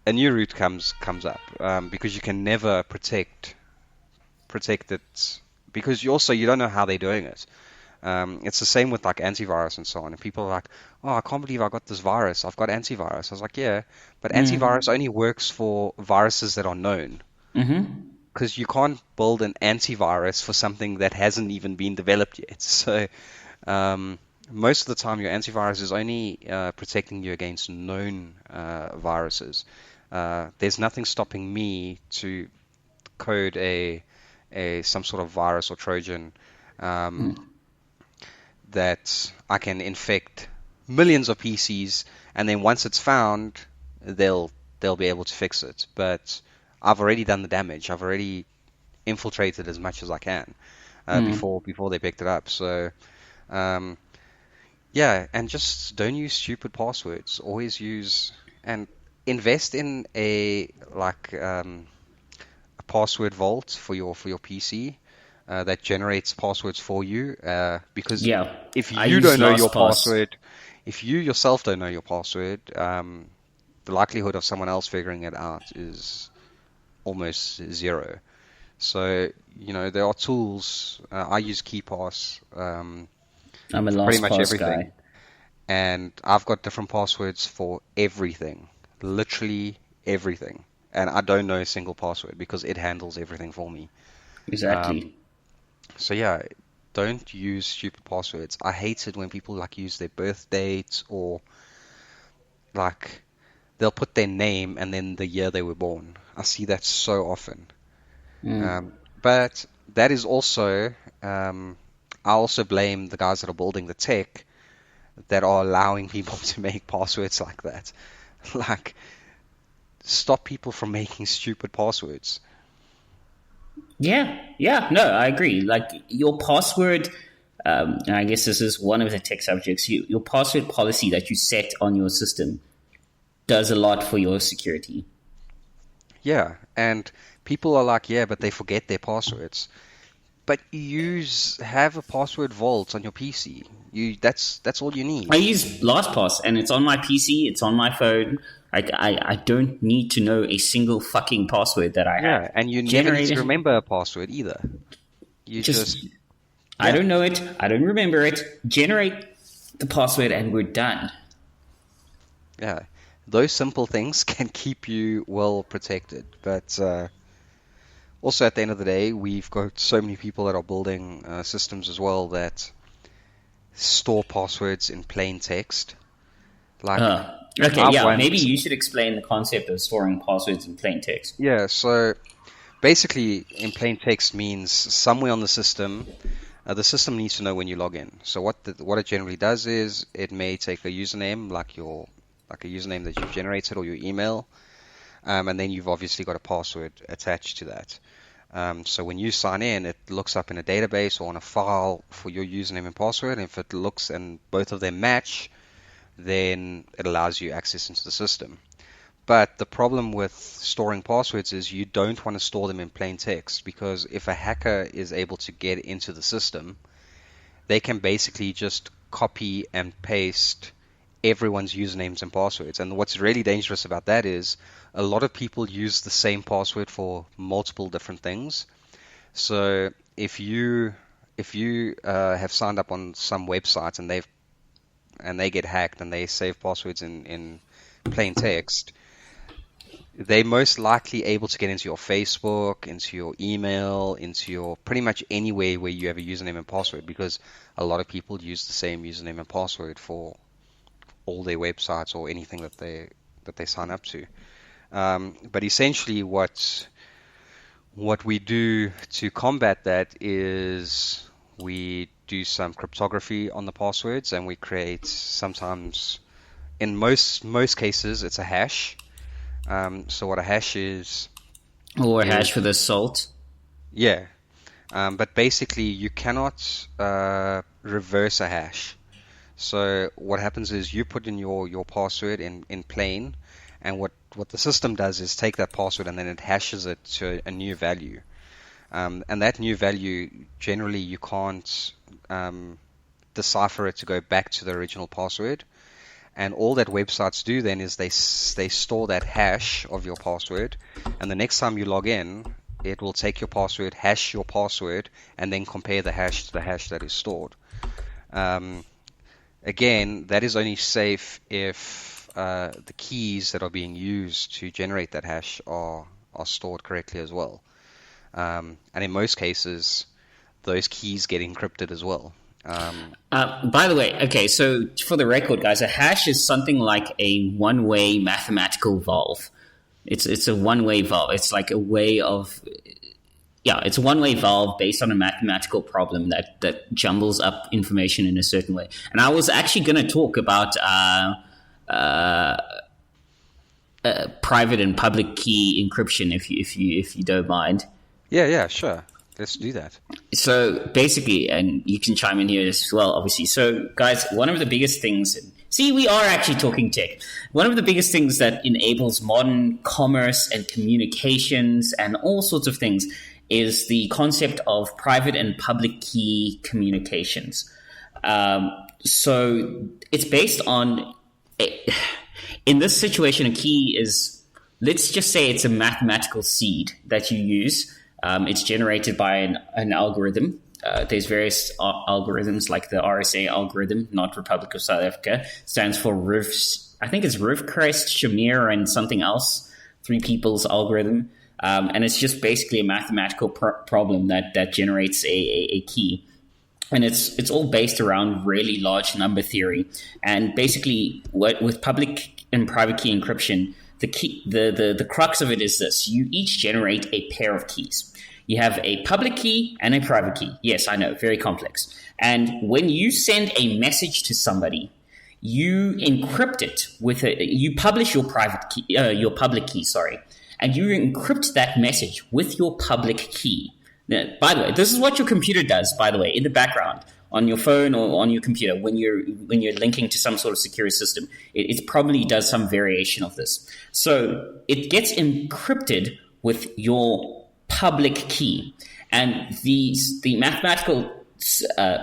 a new route comes up because you can never protect it because you don't know how they're doing it. It's the same with like antivirus and so on. And people are like, "Oh, I can't believe I got this virus. I've got antivirus." I was like, "Yeah, but antivirus only works for viruses that are known." Mm-hmm. Because you can't build an antivirus for something that hasn't even been developed yet. So most of the time, your antivirus is only protecting you against known viruses. There's nothing stopping me to code some sort of virus or Trojan that I can infect millions of PCs, and then once it's found, they'll be able to fix it. But I've already done the damage. I've already infiltrated as much as I can before they picked it up. So yeah, and just don't use stupid passwords. Always use and invest in a password vault for your PC that generates passwords for you. Because Yeah, if I you use don't know your LastPass. password, if you yourself don't know your password, the likelihood of someone else figuring it out is almost zero. So, there are tools. I use KeePass I'm a for pretty much LastPass everything. guy. And I've got different passwords for everything, literally everything. And I don't know a single password because it handles everything for me. Um, Exactly. so yeah, don't use stupid passwords. I hate it when people use their birth dates or like they'll put their name and then the year they were born. I see that so often. But that is also, I also blame the guys that are building the tech that are allowing people to make passwords like that. Like, stop people from making stupid passwords. Yeah, no, I agree. Like your password, and I guess this is one of the tech subjects. Your password policy that you set on your system does a lot for your security. Yeah, and people are like, yeah, but they forget their passwords. But have a password vault on your PC. That's all you I need. use LastPass, and it's on my PC. It's on my phone. I don't need to know a single fucking password that I Yeah, have. and you never need Generate to it. remember a password either. You Just just, I yeah, don't know it. I don't remember it. Generate the password, and we're done. yeah. Those simple things can keep you well protected. But also at the end of the day, we've got so many people that are building systems as well that store passwords in plain text. Like, Okay, I yeah, want, maybe you should explain the concept of storing passwords in plain text. yeah, so basically in plain text means somewhere on the system needs to know when you log in. So what it generally does is it may take a username like a username that you've generated or your email, and then you've obviously got a password attached to that. So when you sign in, it looks up in a database or on a file for your username and password. And if it looks and both of them match, then it allows you access into the system. But the problem with storing passwords is you don't want to store them in plain text, because if a hacker is able to get into the system, they can basically just copy and paste everyone's usernames and passwords. And what's really dangerous about that is a lot of people use the same password for multiple different things. So if you have signed up on some website and they get hacked and they save passwords in plain text, they're most likely able to get into your Facebook, into your email, into your pretty much anywhere where you have a username and password, because a lot of people use the same username and password for all their websites or anything that they sign up to. But essentially what we do to combat that is we do some cryptography on the passwords, and we create, sometimes in most cases it's a hash. So what a hash is... Or a hash with a salt. Yeah. But basically you cannot reverse a hash. So what happens is you put in your password in plain, and what the system does is take that password and then it hashes it to a new value. And that new value, generally you can't decipher it to go back to the original password. And all that websites do then is they store that hash of your password, and the next time you log in, it will take your password, hash your password, and then compare the hash to the hash that is stored. Again, that is only safe if the keys that are being used to generate that hash are stored correctly as well. And in most cases, those keys get encrypted as well. By the way, okay, so for the record, guys, a hash is something like a one-way mathematical valve. It's a one-way valve. It's like a way of... Yeah, it's a one-way valve based on a mathematical problem that jumbles up information in a certain way. And I was actually going to talk about private and public key encryption, if you don't mind. Yeah, sure. Let's do that. So basically, and you can chime in here as well, obviously. So guys, one of the biggest things... See, we are actually talking tech. One of the biggest things that enables modern commerce and communications and all sorts of things is the concept of private and public key communications. So it's based on... In this situation, a key is... Let's just say it's a mathematical seed that you use. It's generated by an algorithm. There's various algorithms, like the RSA algorithm, not Republic of South Africa, stands for I think it's Rivkrest, Shamir, and something else, three people's algorithm. And it's just basically a mathematical problem that generates a key. And it's all based around really large number theory. And basically, with public and private key encryption, the crux of it is this: you each generate a pair of keys. You have a public key and a private key. Yes, I know, very complex. And when you send a message to somebody, you encrypt it you publish your public key, and you encrypt that message with your public key. Now, by the way, this is what your computer does, by the way, in the background on your phone or on your computer when you're linking to some sort of security system. It probably does some variation of this. So it gets encrypted with your public key, and the mathematical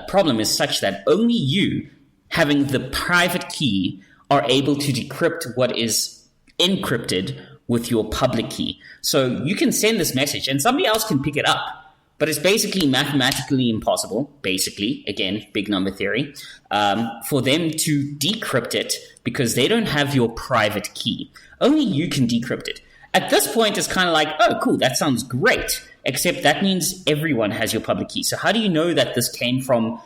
problem is such that only you, having the private key, are able to decrypt what is encrypted with your public key. So you can send this message and somebody else can pick it up, but it's basically mathematically impossible, basically, again, big number theory, for them to decrypt it because they don't have your private key. Only you can decrypt it. At this point, it's kind of like, oh, cool, that sounds great, except that means everyone has your public key. So how do you know that this came from,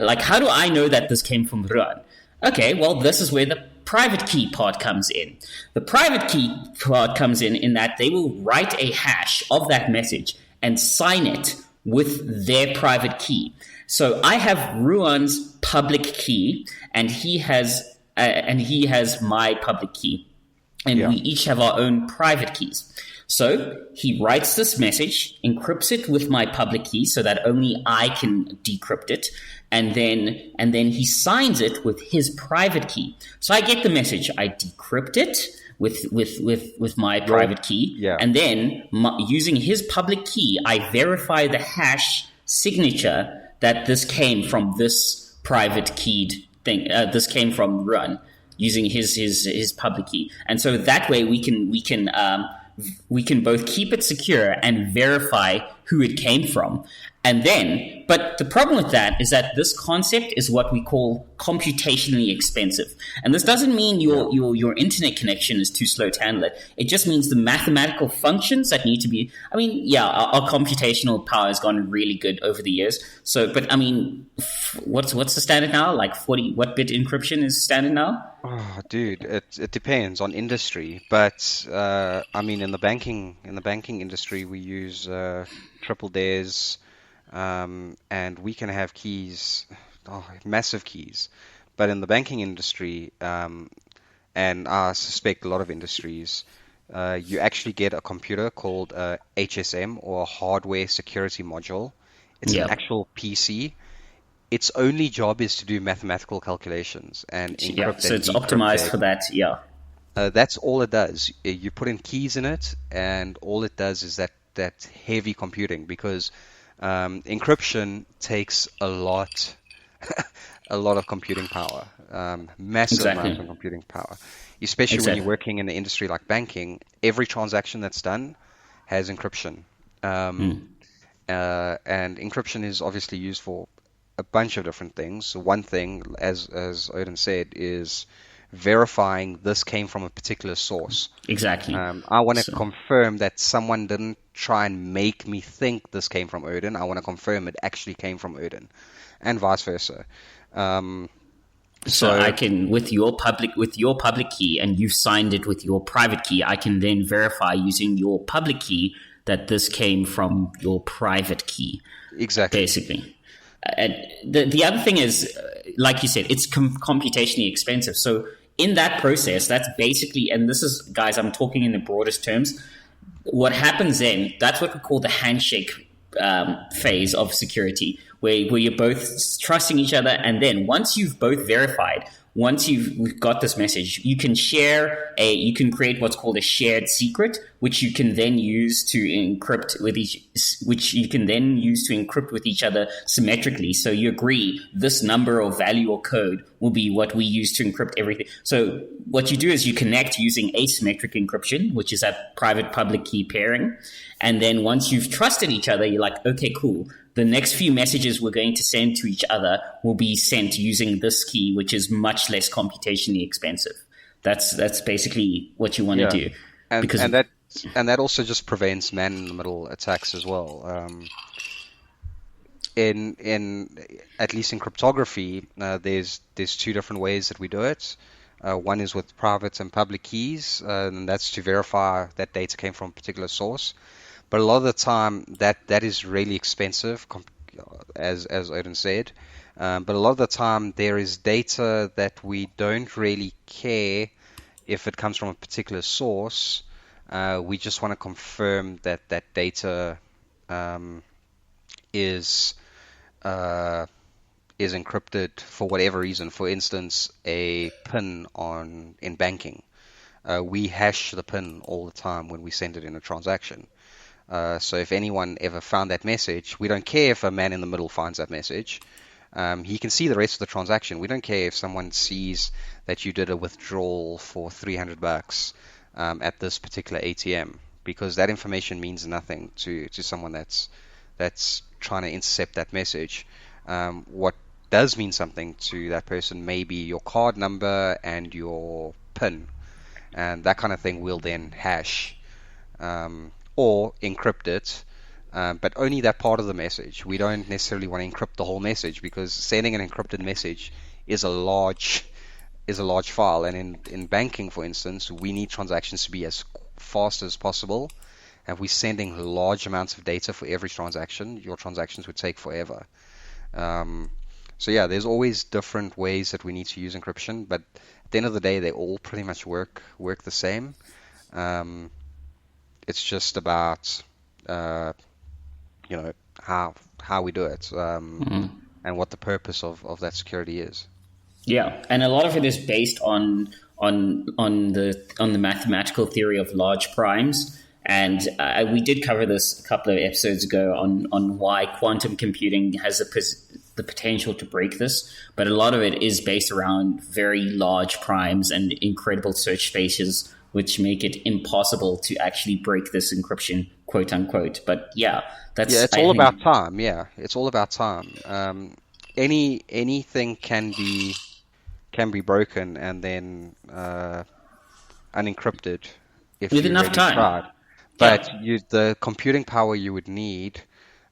how do I know that this came from Ruan? Okay, well, this is where the private key part comes in. The private key part comes in that they will write a hash of that message and sign it with their private key. So I have Ruan's public key, and he has my public key, and we each have our own private keys. So he writes this message, encrypts it with my public key so that only I can decrypt it, and then he signs it with his private key. So I get the message, I decrypt it with my private key, and then using his public key, I verify the hash signature that this came from this private keyed thing. This came from Run using his public key, and so that way we can both keep it secure and verify who it came from. And then, but the problem with that is that this concept is what we call computationally expensive. And this doesn't mean your internet connection is too slow to handle it. It just means the mathematical functions that need to be, our computational power has gone really good over the years. So, but what's the standard now? Like 40, what bit encryption is standard now? Oh, dude, it depends on industry, but in the banking industry we use triple dares. And we can have keys, massive keys. But in the banking industry, and I suspect a lot of industries, you actually get a computer called HSM, or Hardware Security Module. It's an actual PC. Its only job is to do mathematical calculations and encrypt. So it's optimized for that. That's all it does. You put in keys in it, and all it does is that heavy computing, because encryption takes a lot of computing power, massive amounts of computing power, especially when you're working in an industry like banking. Every transaction that's done has encryption, and encryption is obviously used for a bunch of different things. One thing, as Odin said, is verifying this came from a particular source. Exactly. I want to confirm that someone didn't try and make me think this came from Odin. I want to confirm it actually came from Odin, and vice versa. So I can, with your public key, and you've signed it with your private key, I can then verify using your public key that this came from your private key. Exactly. Basically. And the other thing is, like you said, it's computationally expensive. So in that process, that's basically, and this is, guys, I'm talking in the broadest terms, what happens then, that's what we call the handshake phase of security, where you're both trusting each other. And then once you've both verified, once you've got this message, you can create what's called a shared secret, which you can then use to encrypt with each other symmetrically. So you agree this number or value or code will be what we use to encrypt everything. So what you do is you connect using asymmetric encryption, which is that private public key pairing. And then once you've trusted each other, you're like, okay, cool. The next few messages we're going to send to each other will be sent using this key, which is much less computationally expensive. That's basically what you want to do. And that also just prevents man-in-the-middle attacks as well. In at least in cryptography, there's two different ways that we do it. One is with private and public keys, and that's to verify that data came from a particular source. But a lot of the time, that is really expensive, as Odin said. But a lot of the time, there is data that we don't really care if it comes from a particular source. We just want to confirm that data is encrypted for whatever reason. For instance, a PIN in banking. We hash the PIN all the time when we send it in a transaction. So if anyone ever found that message, we don't care if a man in the middle finds that message. He can see the rest of the transaction. We don't care if someone sees that you did a withdrawal for $300 at this particular ATM, because that information means nothing to someone that's trying to intercept that message. What does mean something to that person may be your card number and your PIN, and that kind of thing will then hash. Or encrypt it, but only that part of the message. We don't necessarily want to encrypt the whole message, because sending an encrypted message is a large is a large file, and in banking, for instance, we need transactions to be as fast as possible. And if we're sending large amounts of data for every transaction, your transactions would take forever. So yeah, there's always different ways that we need to use encryption, but at the end of the day, they all pretty much work the same. It's just about how we do it, and what the purpose of that security is. Yeah, and a lot of it is based on the mathematical theory of large primes. And we did cover this a couple of episodes ago on why quantum computing has the potential to break this. But a lot of it is based around very large primes and incredible search spaces, which make it impossible to actually break this encryption, quote unquote. But yeah, it's all about time. Yeah, it's all about time. Anything can be broken and then unencrypted if with you enough really time. Tried. But the computing power you would need,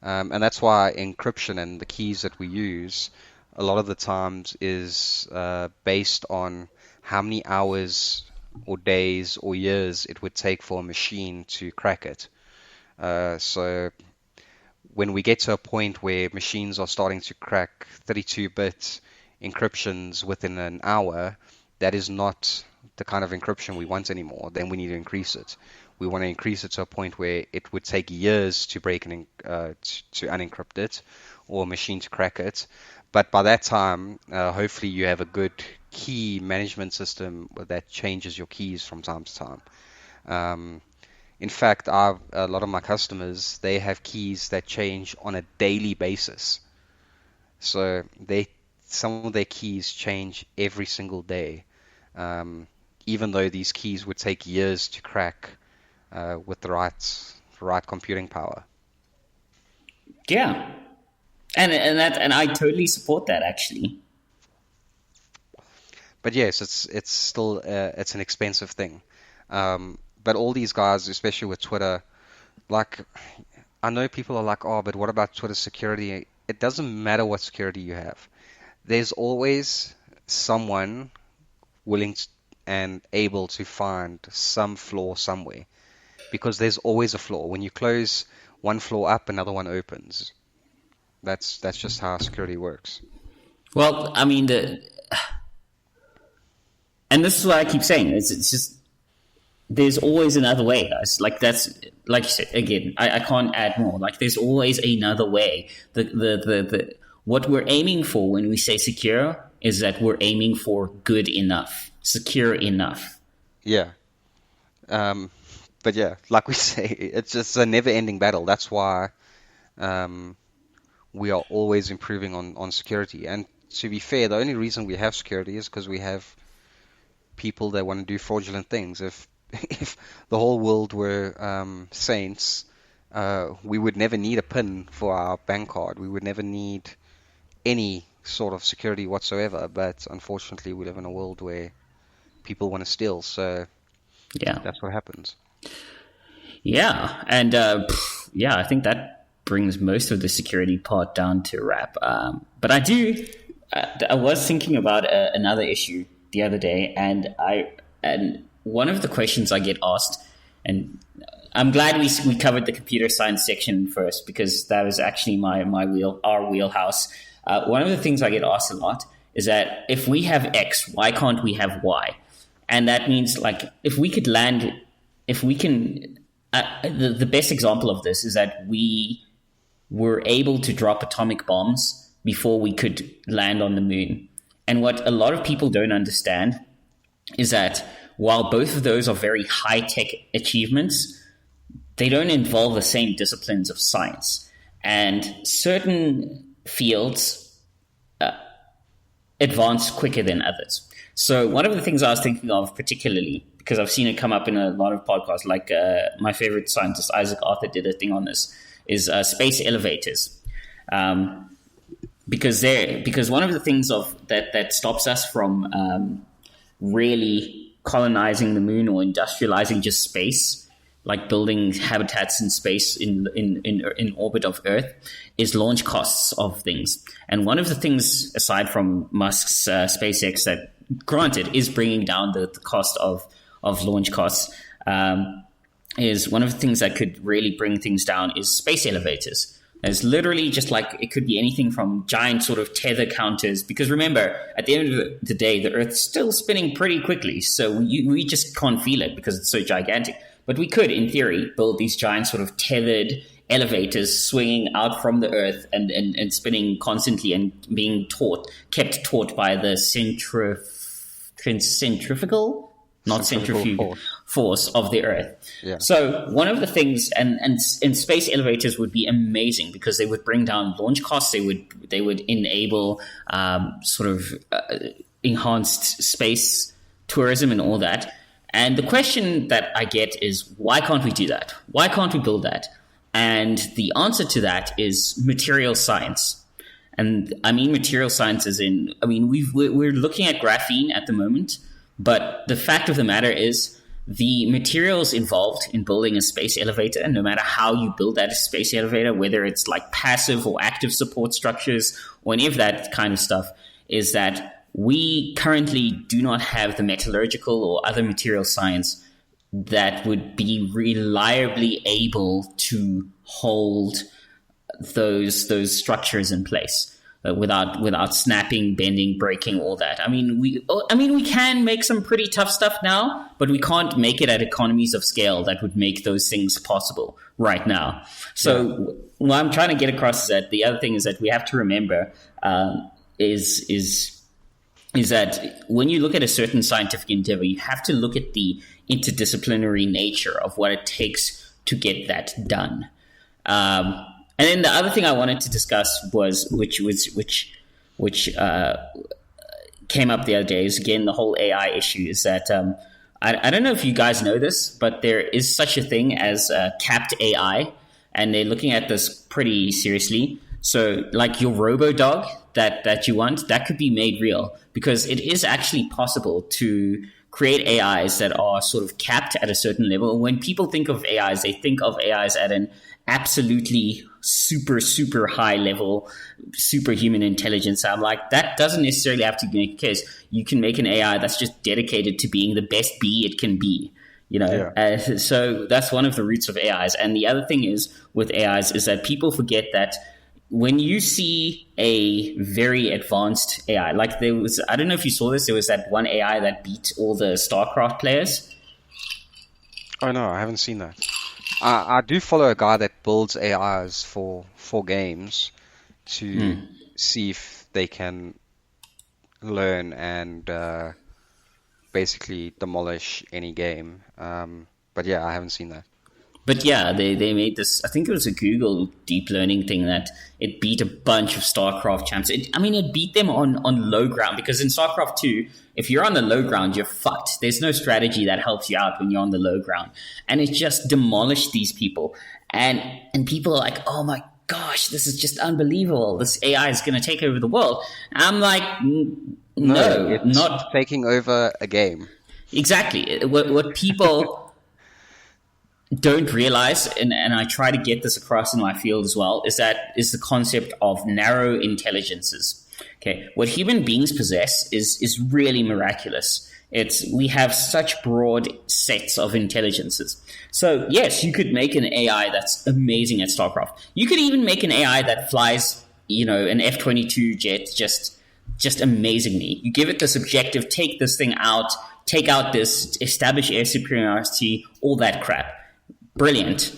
and that's why encryption and the keys that we use a lot of the times is based on how many hours or days or years it would take for a machine to crack it. So when we get to a point where machines are starting to crack 32-bit encryptions within an hour, that is not the kind of encryption we want anymore. Then we need to increase it. We want to increase it to a point where it would take years to break to unencrypt it, or a machine to crack it. But by that time, hopefully you have a good key management system that changes your keys from time to time. In fact, a lot of my customers, they have keys that change on a daily basis. So some of their keys change every single day, even though these keys would take years to crack with the right computing power. Yeah, and I totally support that, actually. But yes, it's still it's an expensive thing. But all these guys, especially with Twitter, like, I know people are like, oh, but what about Twitter security? It doesn't matter what security you have. There's always someone willing and able to find some flaw somewhere, because there's always a flaw. When you close one flaw up, another one opens. That's just how security works. Well, I mean, and this is what I keep saying. It's just, there's always another way, guys. Like, that's, like you said, again, I can't add more. Like, there's always another way. The what we're aiming for when we say secure is that we're aiming for good enough, secure enough. Yeah. But yeah, like we say, it's just a never-ending battle. That's why we are always improving on security. And to be fair, the only reason we have security is because we have people that want to do fraudulent things. If the whole world were saints, we would never need a PIN for our bank card. We would never need any sort of security whatsoever. But unfortunately, we live in a world where people want to steal. So yeah, that's what happens. Yeah, and I think that brings most of the security part down to wrap. But I was thinking about another issue the other day, and one of the questions I get asked, and I'm glad we covered the computer science section first, because that was actually our wheelhouse. One of the things I get asked a lot is that if we have X, why can't we have Y? And that means, like, if we can. The best example of this is that we were able to drop atomic bombs before we could land on the moon. And what a lot of people don't understand is that while both of those are very high-tech achievements, they don't involve the same disciplines of science. And certain fields advance quicker than others. So one of the things I was thinking of particularly, because I've seen it come up in a lot of podcasts, like my favorite scientist, Isaac Arthur, did a thing on this, is space elevators. Because one of the things that stops us from really colonizing the moon or industrializing just space, like building habitats in space in orbit of Earth, is launch costs of things. And one of the things, aside from Musk's SpaceX, that granted, is bringing down the cost of launch costs. Is one of the things that could really bring things down is space elevators. It's literally just like, it could be anything from giant sort of tether counters. Because remember, at the end of the day, the Earth's still spinning pretty quickly. So we just can't feel it because it's so gigantic. But we could, in theory, build these giant sort of tethered elevators swinging out from the Earth and spinning constantly and being kept taut by the centrifugal force of the Earth. Yeah. So one of the things, and space elevators would be amazing because they would bring down launch costs. They would enable enhanced space tourism and all that. And the question that I get is, why can't we do that? Why can't we build that? And the answer to that is material science. And I mean material science as in, we're looking at graphene at the moment. But the fact of the matter is, the materials involved in building a space elevator, no matter how you build that space elevator, whether it's like passive or active support structures or any of that kind of stuff, is that we currently do not have the metallurgical or other material science that would be reliably able to hold those structures in place. Without snapping, bending, breaking, all that. We can make some pretty tough stuff now, but we can't make it at economies of scale that would make those things possible right now. So what I'm trying to get across is that the other thing is that we have to remember is that when you look at a certain scientific endeavor, you have to look at the interdisciplinary nature of what it takes to get that done. And then the other thing I wanted to discuss was, which came up the other day, is again the whole AI issue. Is that I don't know if you guys know this, but there is such a thing as capped AI, and they're looking at this pretty seriously. So, like your robo dog that you want, that could be made real, because it is actually possible to create AIs that are sort of capped at a certain level. When people think of AIs, they think of AIs at an absolutely super high level, superhuman intelligence. I'm like, that doesn't necessarily have to be the case. You can make an AI that's just dedicated to being the best bee it can be, so that's one of the roots of AIs. And the other thing is with AIs is that people forget that when you see a very advanced AI, like there was, I don't know if you saw this, there was that one AI that beat all the StarCraft players. Oh no, I haven't seen that. I do follow a guy that builds AIs for games to see if they can learn and basically demolish any game. But yeah, I haven't seen that. But yeah, they made this, I think it was a Google deep learning thing, that it beat a bunch of StarCraft champs. It beat them on low ground, because in StarCraft 2, if you're on the low ground, you're fucked. There's no strategy that helps you out when you're on the low ground. And it just demolished these people. And people are like, oh my gosh, this is just unbelievable. This AI is going to take over the world. And I'm like, no, it's not taking over a game. Exactly. What people don't realize, and I try to get this across in my field as well, is the concept of narrow intelligences. Okay, what human beings possess is really miraculous. We have such broad sets of intelligences. So yes, you could make an AI that's amazing at StarCraft. You could even make an AI that flies, an F-22 jet just amazingly. You give it this objective, take this thing out, take out this, establish air superiority, all that crap. Brilliant.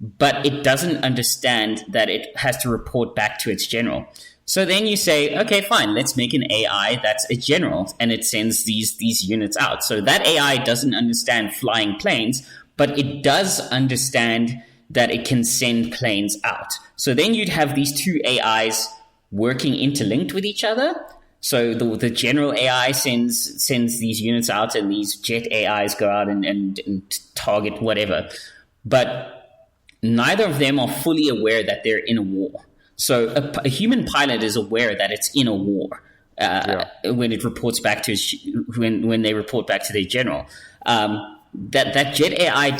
But it doesn't understand that it has to report back to its general. So then you say, okay, fine, let's make an AI that's a general, and it sends these units out. So that AI doesn't understand flying planes, but it does understand that it can send planes out. So then you'd have these two AIs working interlinked with each other. So the general AI sends these units out, and these jet AIs go out and target whatever. But neither of them are fully aware that they're in a war. So a human pilot is aware that it's in a war when it reports back to when they report back to their general. That jet AI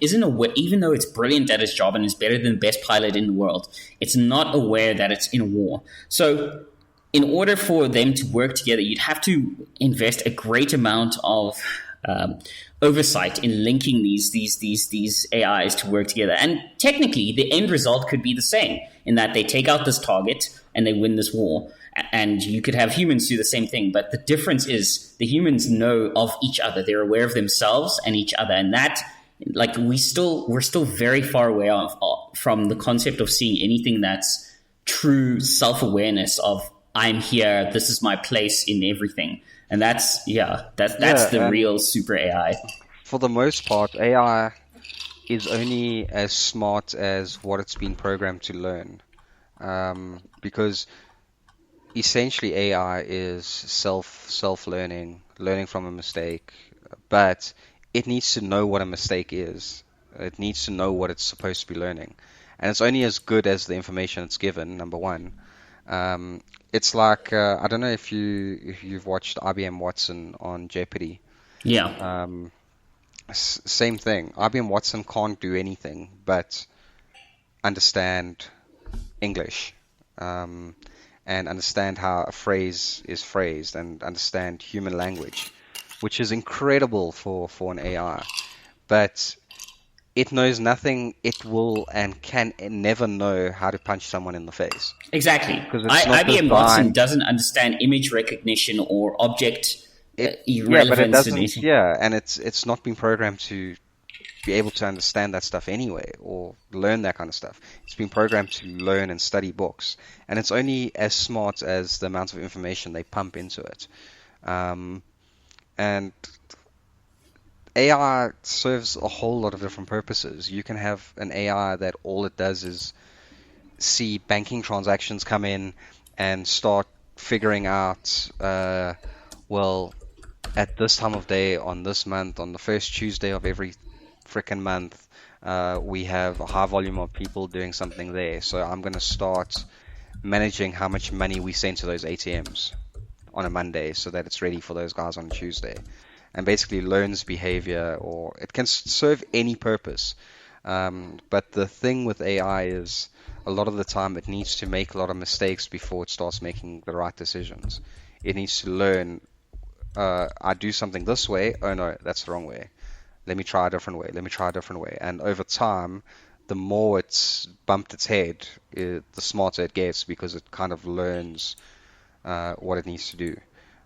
isn't aware, even though it's brilliant at its job and is better than the best pilot in the world. It's not aware that it's in a war. So in order for them to work together, you'd have to invest a great amount of oversight in linking these AIs to work together. And technically, the end result could be the same in that they take out this target and they win this war. And you could have humans do the same thing. But the difference is the humans know of each other. They're aware of themselves and each other. And that, like, we're still very far away from the concept of seeing anything that's true self-awareness of I'm here, this is my place in everything. And that's the real super AI. For the most part, AI is only as smart as what it's been programmed to learn. Because essentially AI is self-learning, learning from a mistake, but it needs to know what a mistake is. It needs to know what it's supposed to be learning. And it's only as good as the information it's given, number one. It's like, I don't know if you've watched IBM Watson on Jeopardy. Yeah. Same thing. IBM Watson can't do anything but understand English, and understand how a phrase is phrased, and understand human language, which is incredible for an AI. But it knows nothing. It will and can never know how to punch someone in the face. Exactly. IBM Watson doesn't understand image recognition or object irrelevance. And it's not been programmed to be able to understand that stuff anyway, or learn that kind of stuff. It's been programmed to learn and study books, and it's only as smart as the amount of information they pump into it. And AI serves a whole lot of different purposes. You can have an AI that all it does is see banking transactions come in and start figuring out, well, at this time of day, on this month, on the first Tuesday of every frickin' month, we have a high volume of people doing something there. So I'm going to start managing how much money we send to those ATMs on a Monday so that it's ready for those guys on a Tuesday. And basically learns behavior, or it can serve any purpose. But the thing with AI is a lot of the time it needs to make a lot of mistakes before it starts making the right decisions. It needs to learn, I do something this way, oh no, that's the wrong way. Let me try a different way. And over time, the more it's bumped its head, the smarter it gets, because it kind of learns what it needs to do.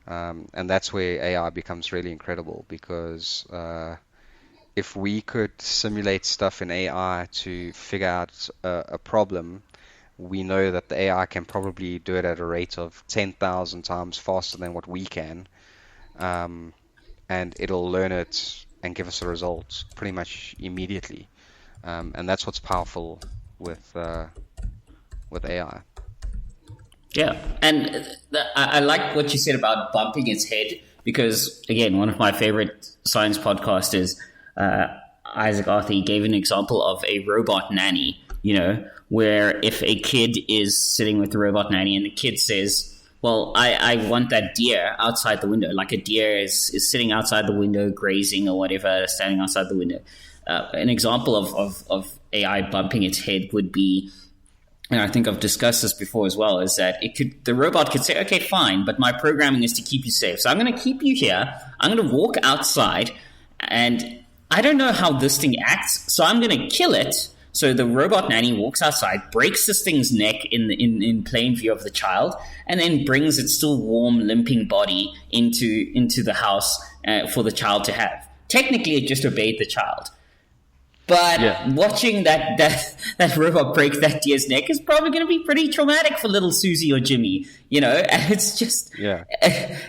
And that's where AI becomes really incredible, because if we could simulate stuff in AI to figure out a problem, we know that the AI can probably do it at a rate of 10,000 times faster than what we can. And it'll learn it and give us a result pretty much immediately. And that's what's powerful with AI. Yeah, and I like what you said about bumping its head, because, again, one of my favorite science podcasts is Isaac Arthur. He gave an example of a robot nanny, where if a kid is sitting with the robot nanny and the kid says, well, I want that deer outside the window, like a deer is sitting outside the window grazing or whatever, standing outside the window. An example of AI bumping its head would be, and I think I've discussed this before as well, is that the robot could say, okay, fine, but my programming is to keep you safe. So I'm going to keep you here. I'm going to walk outside, and I don't know how this thing acts, so I'm going to kill it. So the robot nanny walks outside, breaks this thing's neck in plain view of the child, and then brings its still warm, limping body into the house for the child to have. Technically, it just obeyed the child. But watching that robot break that deer's neck is probably going to be pretty traumatic for little Susie or Jimmy, and it's just... Yeah.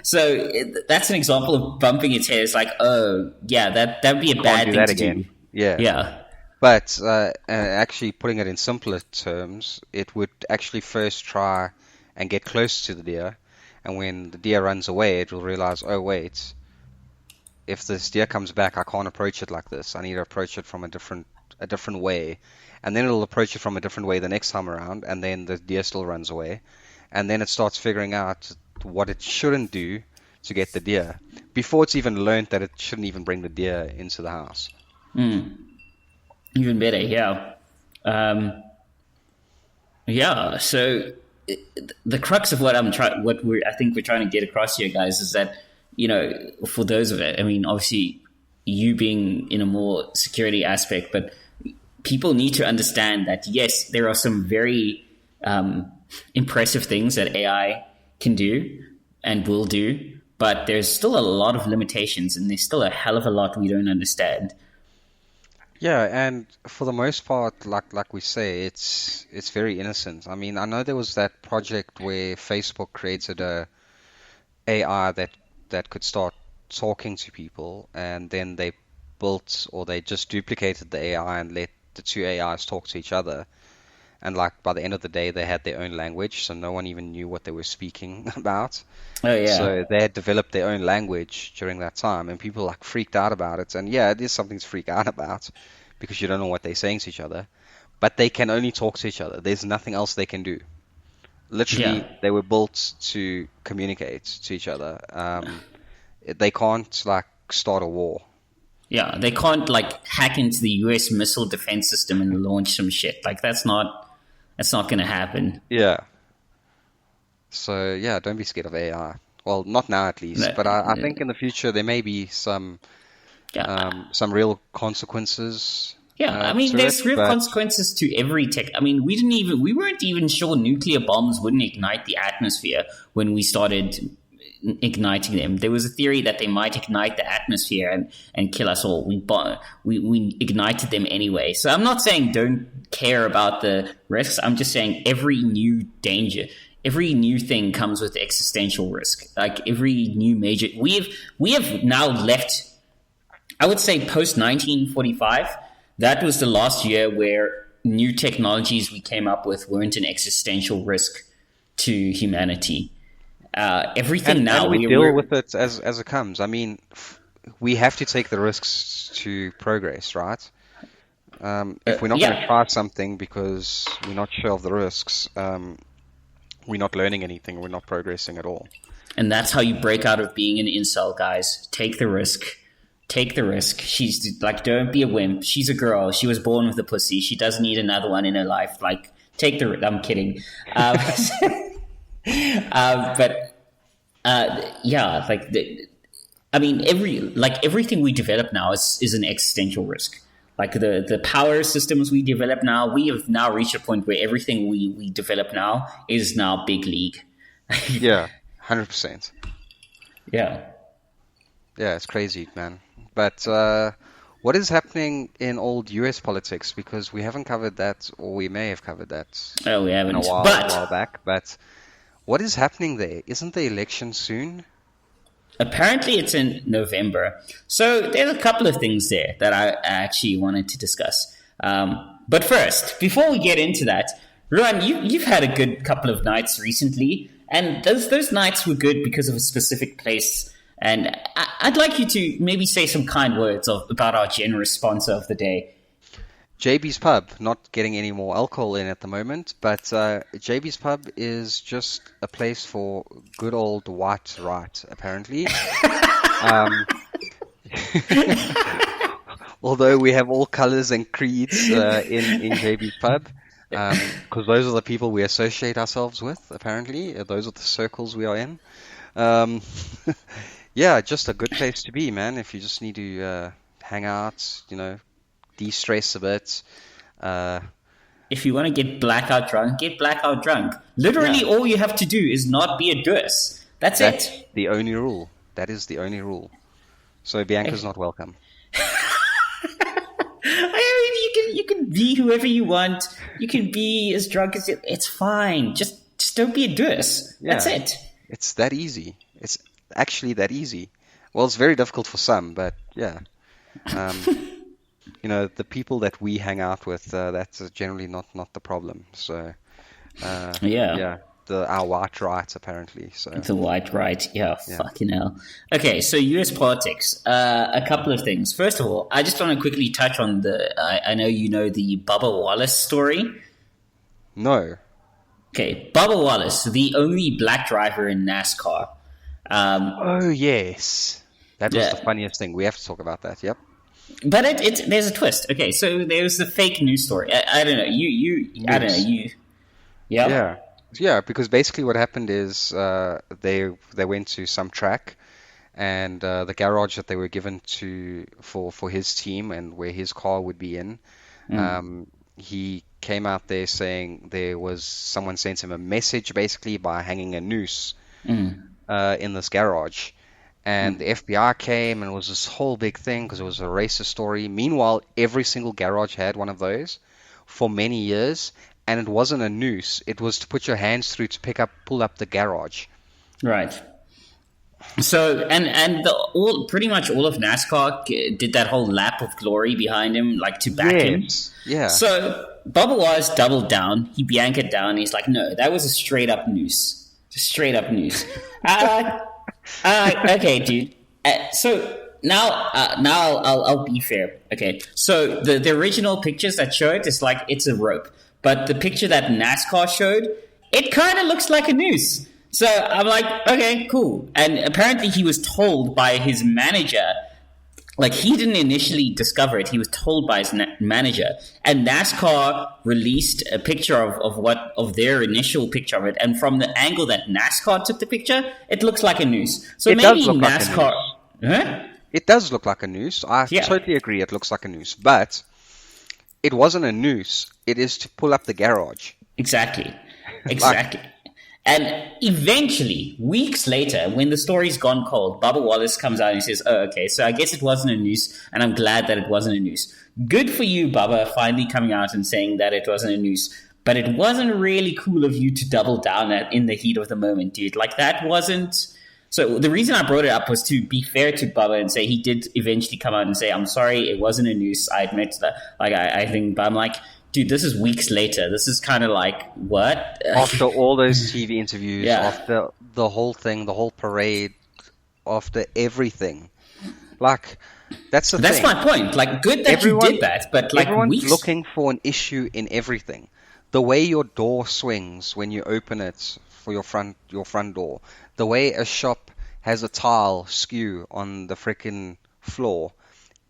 So that's an example of bumping its head. It's like, oh, yeah, that would be a bad thing to do. Yeah. Yeah. But actually putting it in simpler terms, it would actually first try and get close to the deer, and when the deer runs away, it will realize, oh, wait, if this deer comes back, I can't approach it like this. I need to approach it from a different way. And then it'll approach it from a different way the next time around, and then the deer still runs away. And then it starts figuring out what it shouldn't do to get the deer, before it's even learned that it shouldn't even bring the deer into the house. Even better, yeah. So the crux of what I think we're trying to get across here, guys, is that, for those of it, I mean, obviously you being in a more security aspect, but people need to understand that, yes, there are some very impressive things that AI can do and will do, but there's still a lot of limitations, and there's still a hell of a lot we don't understand. Yeah, and for the most part, like we say, it's very innocent. I mean, I know there was that project where Facebook created a AI that could start talking to people, and then they built, or they just duplicated the AI and let the two AIs talk to each other. And like by the end of the day, they had their own language, so no one even knew what they were speaking about. Oh yeah. So they had developed their own language during that time, and people like freaked out about it. And yeah, it is something to freak out about because you don't know what they're saying to each other. But they can only talk to each other. There's nothing else they can do. Literally, they were built to communicate to each other. They can't like start a war. Yeah, they can't like hack into the US missile defense system and launch some shit. Like that's not going to happen. Yeah. So yeah, don't be scared of AI. Well, not now at least, but I think in the future there may be some real consequences. Yeah, I mean, there's real consequences to every tech. I mean, we weren't even sure nuclear bombs wouldn't ignite the atmosphere when we started igniting them. There was a theory that they might ignite the atmosphere and kill us all. We ignited them anyway. So I'm not saying don't care about the risks. I'm just saying every new danger, every new thing comes with existential risk. Like every new major, we have now left. I would say post 1945. That was the last year where new technologies we came up with weren't an existential risk to humanity. Everything now we deal with it as it comes. I mean, we have to take the risks to progress, right? If we're not going to try something because we're not sure of the risks, we're not learning anything. We're not progressing at all. And that's how you break out of being an incel, guys. Take the risk. Take the risk. She's like, don't be a wimp. She's a girl. She was born with a pussy. She doesn't need another one in her life. Like, take the risk. I'm kidding. I mean, everything we develop now is an existential risk. Like the power systems we develop now, we have now reached a point where everything we develop now is now big league. Yeah, 100%. Yeah. Yeah, it's crazy, man. But what is happening in old US politics? Because we haven't covered that, or we may have covered that. Oh, we haven't. A while back. But what is happening there? Isn't the election soon? Apparently, it's in November. So there's a couple of things there that I actually wanted to discuss. But first, before we get into that, Ruan, you've had a good couple of nights recently, and those nights were good because of a specific place. And I'd like you to maybe say some kind words about our generous sponsor of the day. JB's Pub, not getting any more alcohol in at the moment, but JB's Pub is just a place for good old white right, apparently. Although we have all colors and creeds in JB's Pub, because those are the people we associate ourselves with, apparently. Those are the circles we are in. Yeah, just a good place to be, man, if you just need to hang out, de-stress a bit. If you want to get blackout drunk, get blackout drunk. Literally, all you have to do is not be a dus. That's it. The only rule. That is the only rule. So Bianca's not welcome. I mean, you can be whoever you want. You can be as drunk as it's fine. Just don't be a dus. Yeah. That's it. It's that easy. It's actually that easy. Well, it's very difficult for some, but yeah. The people that we hang out with, that's generally not the problem. So, our white right, apparently. So the white right, fucking hell. Okay, so U.S. politics. A couple of things. First of all, I just want to quickly touch on I know you know the Bubba Wallace story. No. Okay, Bubba Wallace, the only black driver in NASCAR. Oh yes, that was the funniest thing. We have to talk about that. Yep. But there's a twist. Okay, so there's the fake news story. I don't know. I don't know. You. Yeah. Yeah. Yeah, because basically what happened is they went to some track, and the garage that they were given to for his team and where his car would be in, Mm, he came out there saying there was someone sent him a message basically by hanging a noose mm, in this garage. And mm. the FBI came and it was this whole big thing because it was a racist story. Meanwhile, every single garage had one of those for many years, and it wasn't a noose. It was to put your hands through to pull up the garage. Right. So pretty much all of NASCAR did that whole lap of glory behind him, like to back him. Yes. Yeah. So Bubba Wise doubled down. He yanked it down. He's like, no, that was a straight up noose. Just straight up noose. Okay, dude. So now I'll be fair. Okay. So the original pictures that show it is like it's a rope, but the picture that NASCAR showed, it kind of looks like a noose. So I'm like, okay, cool. And apparently he was told by his manager, like he didn't initially discover it. He was told by his manager, and NASCAR released a picture of their initial picture of it. And from the angle that NASCAR took the picture, it looks like a noose. So It maybe does look like a NASCAR, noose. huh? It does look like a noose. I Yeah, totally agree. It looks like a noose, but it wasn't a noose. It is to pull up the garage. exactly, Like, exactly. And eventually, weeks later, when the story's gone cold, Bubba Wallace comes out and he says, oh, okay, so I guess it wasn't a noose, and I'm glad that it wasn't a noose. Good for you, Bubba, finally coming out and saying that it wasn't a noose. But it wasn't really cool of you to double down in the heat of the moment, dude. Like, that wasn't... So the reason I brought it up was to be fair to Bubba and say he did eventually come out and say, I'm sorry, it wasn't a noose. I admit that. Like, I think, but I'm like... Dude, this is weeks later. This is kind of like, what? after all those TV interviews, Yeah. after the whole thing, the whole parade, after everything. Like, that's the That's thing. my point. Like, good that you did that, but like Everyone's weeks. looking for an issue in everything. The way your door swings when you open it for your front door. The way a shop has a tile skew on the freaking floor.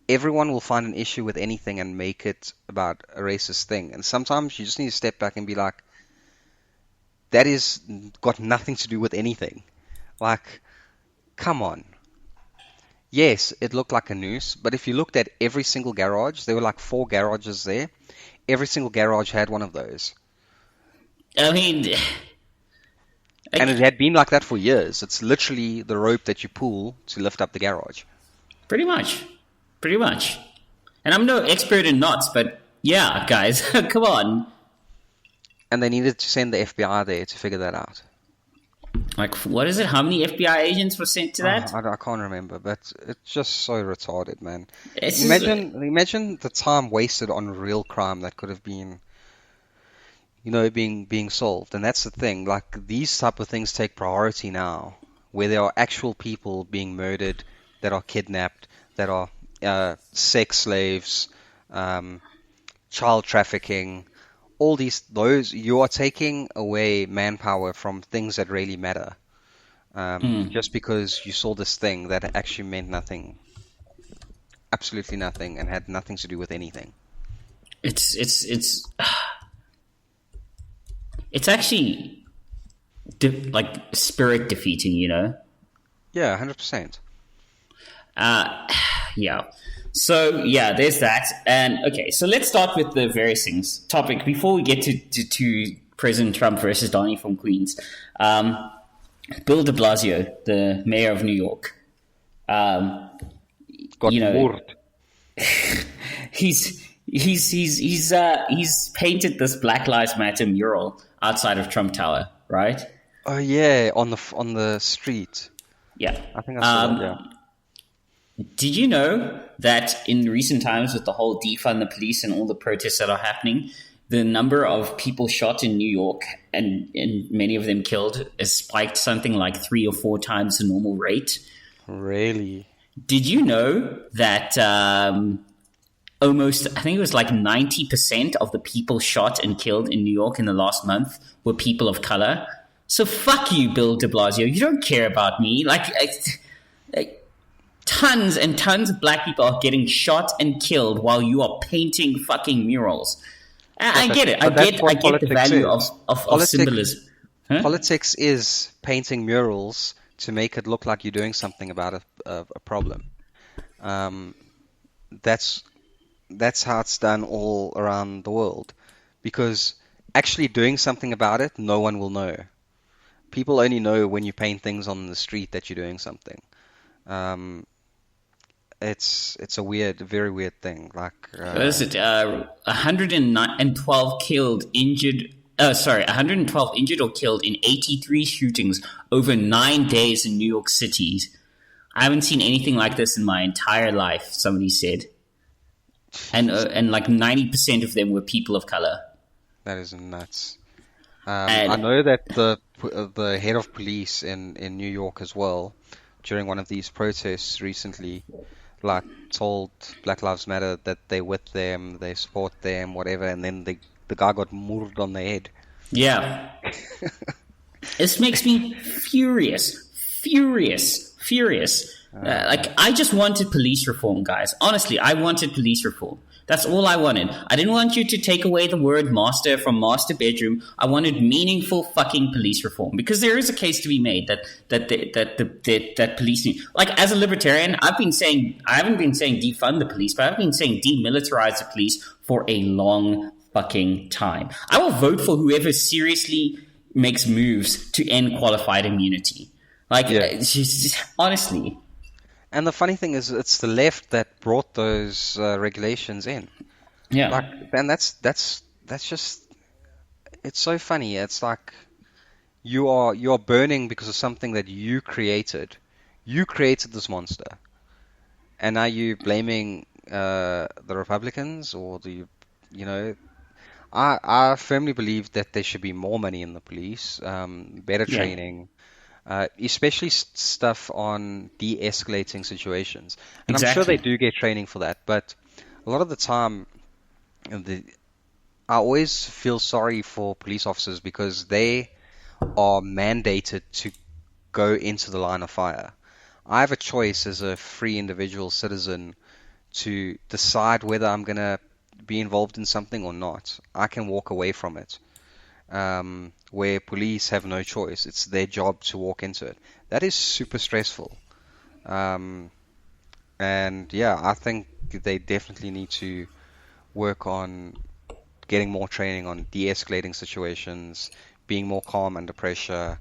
Everyone will find an issue with anything and make it about a racist thing. And sometimes you just need to step back and be like, that is got nothing to do with anything. Like, come on. Yes, it looked like a noose, but if you looked at every single garage, there were like 4 garages there. Every single garage had one of those. I mean, And it had been like that for years. It's literally the rope that you pull to lift up the garage. pretty much. Pretty much. And I'm no expert in knots, but yeah, guys, come on. And they needed to send the FBI there to figure that out. Like, what is it? How many FBI agents were sent to that? I can't remember, but it's just so retarded, man. It's Imagine the time wasted on real crime that could have been, being solved. And that's the thing. Like, these type of things take priority now, where there are actual people being murdered, that are kidnapped, that are sex slaves, child trafficking, all those you are taking away manpower from things that really matter, just because you saw this thing that actually meant nothing, absolutely nothing, and had nothing to do with anything. it's actually like spirit defeating, Yeah, 100%. Yeah. So yeah, there's that. And okay, so let's start with the various things topic before we get to President Trump versus Donnie from Queens. Bill de Blasio, the mayor of New York. Got word. He's painted this Black Lives Matter mural outside of Trump Tower, right? Oh yeah, on the street. Yeah. I think I saw that. Yeah. Did you know that in recent times, with the whole defund the police and all the protests that are happening, the number of people shot in New York and many of them killed has spiked something like 3 or 4 times the normal rate? Really? Did you know that almost, I think it was like 90% of the people shot and killed in New York in the last month were people of color? So fuck you, Bill de Blasio. You don't care about me. Like tons and tons of black people are getting shot and killed while you are painting fucking murals. I get it. I get the value of symbolism. Politics is painting murals to make it look like you're doing something about a problem. Um, that's that's how it's done all around the world. Because actually doing something about it, no one will know. People only know when you paint things on the street that you're doing something. Um, it's a very weird thing. Like, What is it? 112 killed, injured. 112 injured or killed in 83 shootings over 9 days in New York City. I haven't seen anything like this in my entire life. Somebody said, and like 90% of them were people of color. that is nuts. And I know that the head of police in New York as well, during one of these protests recently, like told Black Lives Matter that they're with them, they support them, whatever, and then the guy got murdered on the head. yeah, this makes me furious. Like, I just wanted police reform, guys. Honestly, I wanted police reform. That's all I wanted. I didn't want you to take away the word master from master bedroom. I wanted meaningful fucking police reform, because there is a case to be made that police need. Like, as a libertarian, I haven't been saying defund the police, but I've been saying demilitarize the police for a long fucking time. I will vote for whoever seriously makes moves to end qualified immunity. Like, honestly. And the funny thing is, it's the left that brought those regulations in. Yeah. Like, and that's just, it's so funny. It's like you're burning because of something that you created. You created this monster, and are you blaming the Republicans or you know? I firmly believe that there should be more money in the police, better Yeah. training. Especially stuff on de-escalating situations. And I'm sure Exactly. they do get training for that, but a lot of the time, I always feel sorry for police officers because they are mandated to go into the line of fire. I have a choice as a free individual citizen to decide whether I'm going to be involved in something or not. I can walk away from it. Where police have no choice. It's their job to walk into it. That is super stressful. And yeah, I think they definitely need to work on getting more training on de-escalating situations, being more calm under pressure,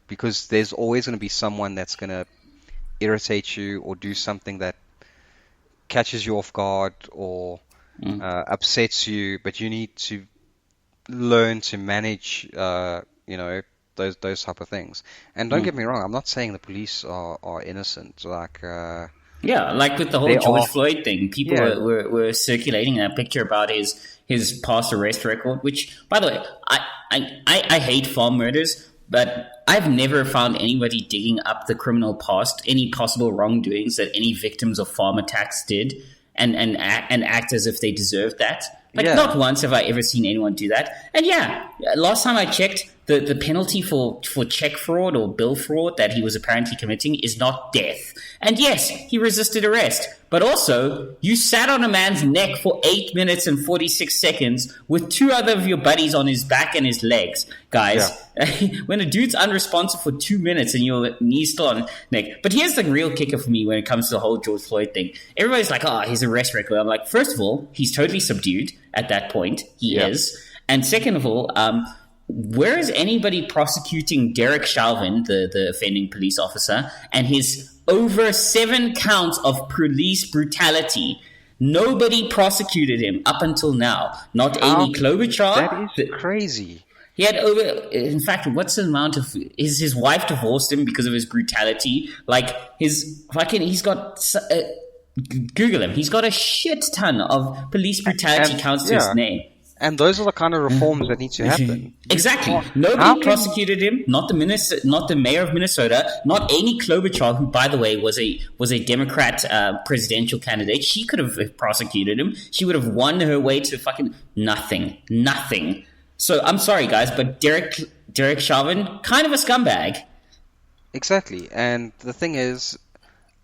because there's always going to be someone that's going to irritate you or do something that catches you off guard or upsets you, but you need to learn to manage, those type of things. And don't get me wrong, I'm not saying the police are innocent. Like, Yeah, like with the whole they George are. Floyd thing, people Yeah, were circulating that picture about his past arrest record. Which, by the way, I hate farm murders, but I've never found anybody digging up the criminal past, any possible wrongdoings that any victims of farm attacks did, and act as if they deserved that. Like, yeah, not once have I ever seen anyone do that. And yeah, last time I checked, the penalty for check fraud or bill fraud that he was apparently committing is not death. And yes, he resisted arrest. But also, you sat on a man's neck for 8 minutes and 46 seconds with two other of your buddies on his back and his legs. Guys, when a dude's unresponsive for 2 minutes and your knee's still on neck. But here's the real kicker for me when it comes to the whole George Floyd thing. Everybody's like, oh, his arrest record. I'm like, first of all, he's totally subdued at that point. He is. And second of all, where is anybody prosecuting Derek Chauvin, the offending police officer, and his over 7 counts of police brutality? Nobody prosecuted him up until now. Not Amy Klobuchar. That is crazy. He had over. In fact, what's the amount of? His wife divorced him because of his brutality. Like, he's got. Google him. He's got a shit ton of police brutality counts to his name. And those are the kind of reforms that need to happen. Exactly. Nobody prosecuted him. Not the mayor of Minnesota. Not Amy Klobuchar, who, by the way, was a Democrat presidential candidate. She could have prosecuted him. She would have won her way to fucking nothing. So I'm sorry, guys, but Derek Chauvin, kind of a scumbag. Exactly. And the thing is,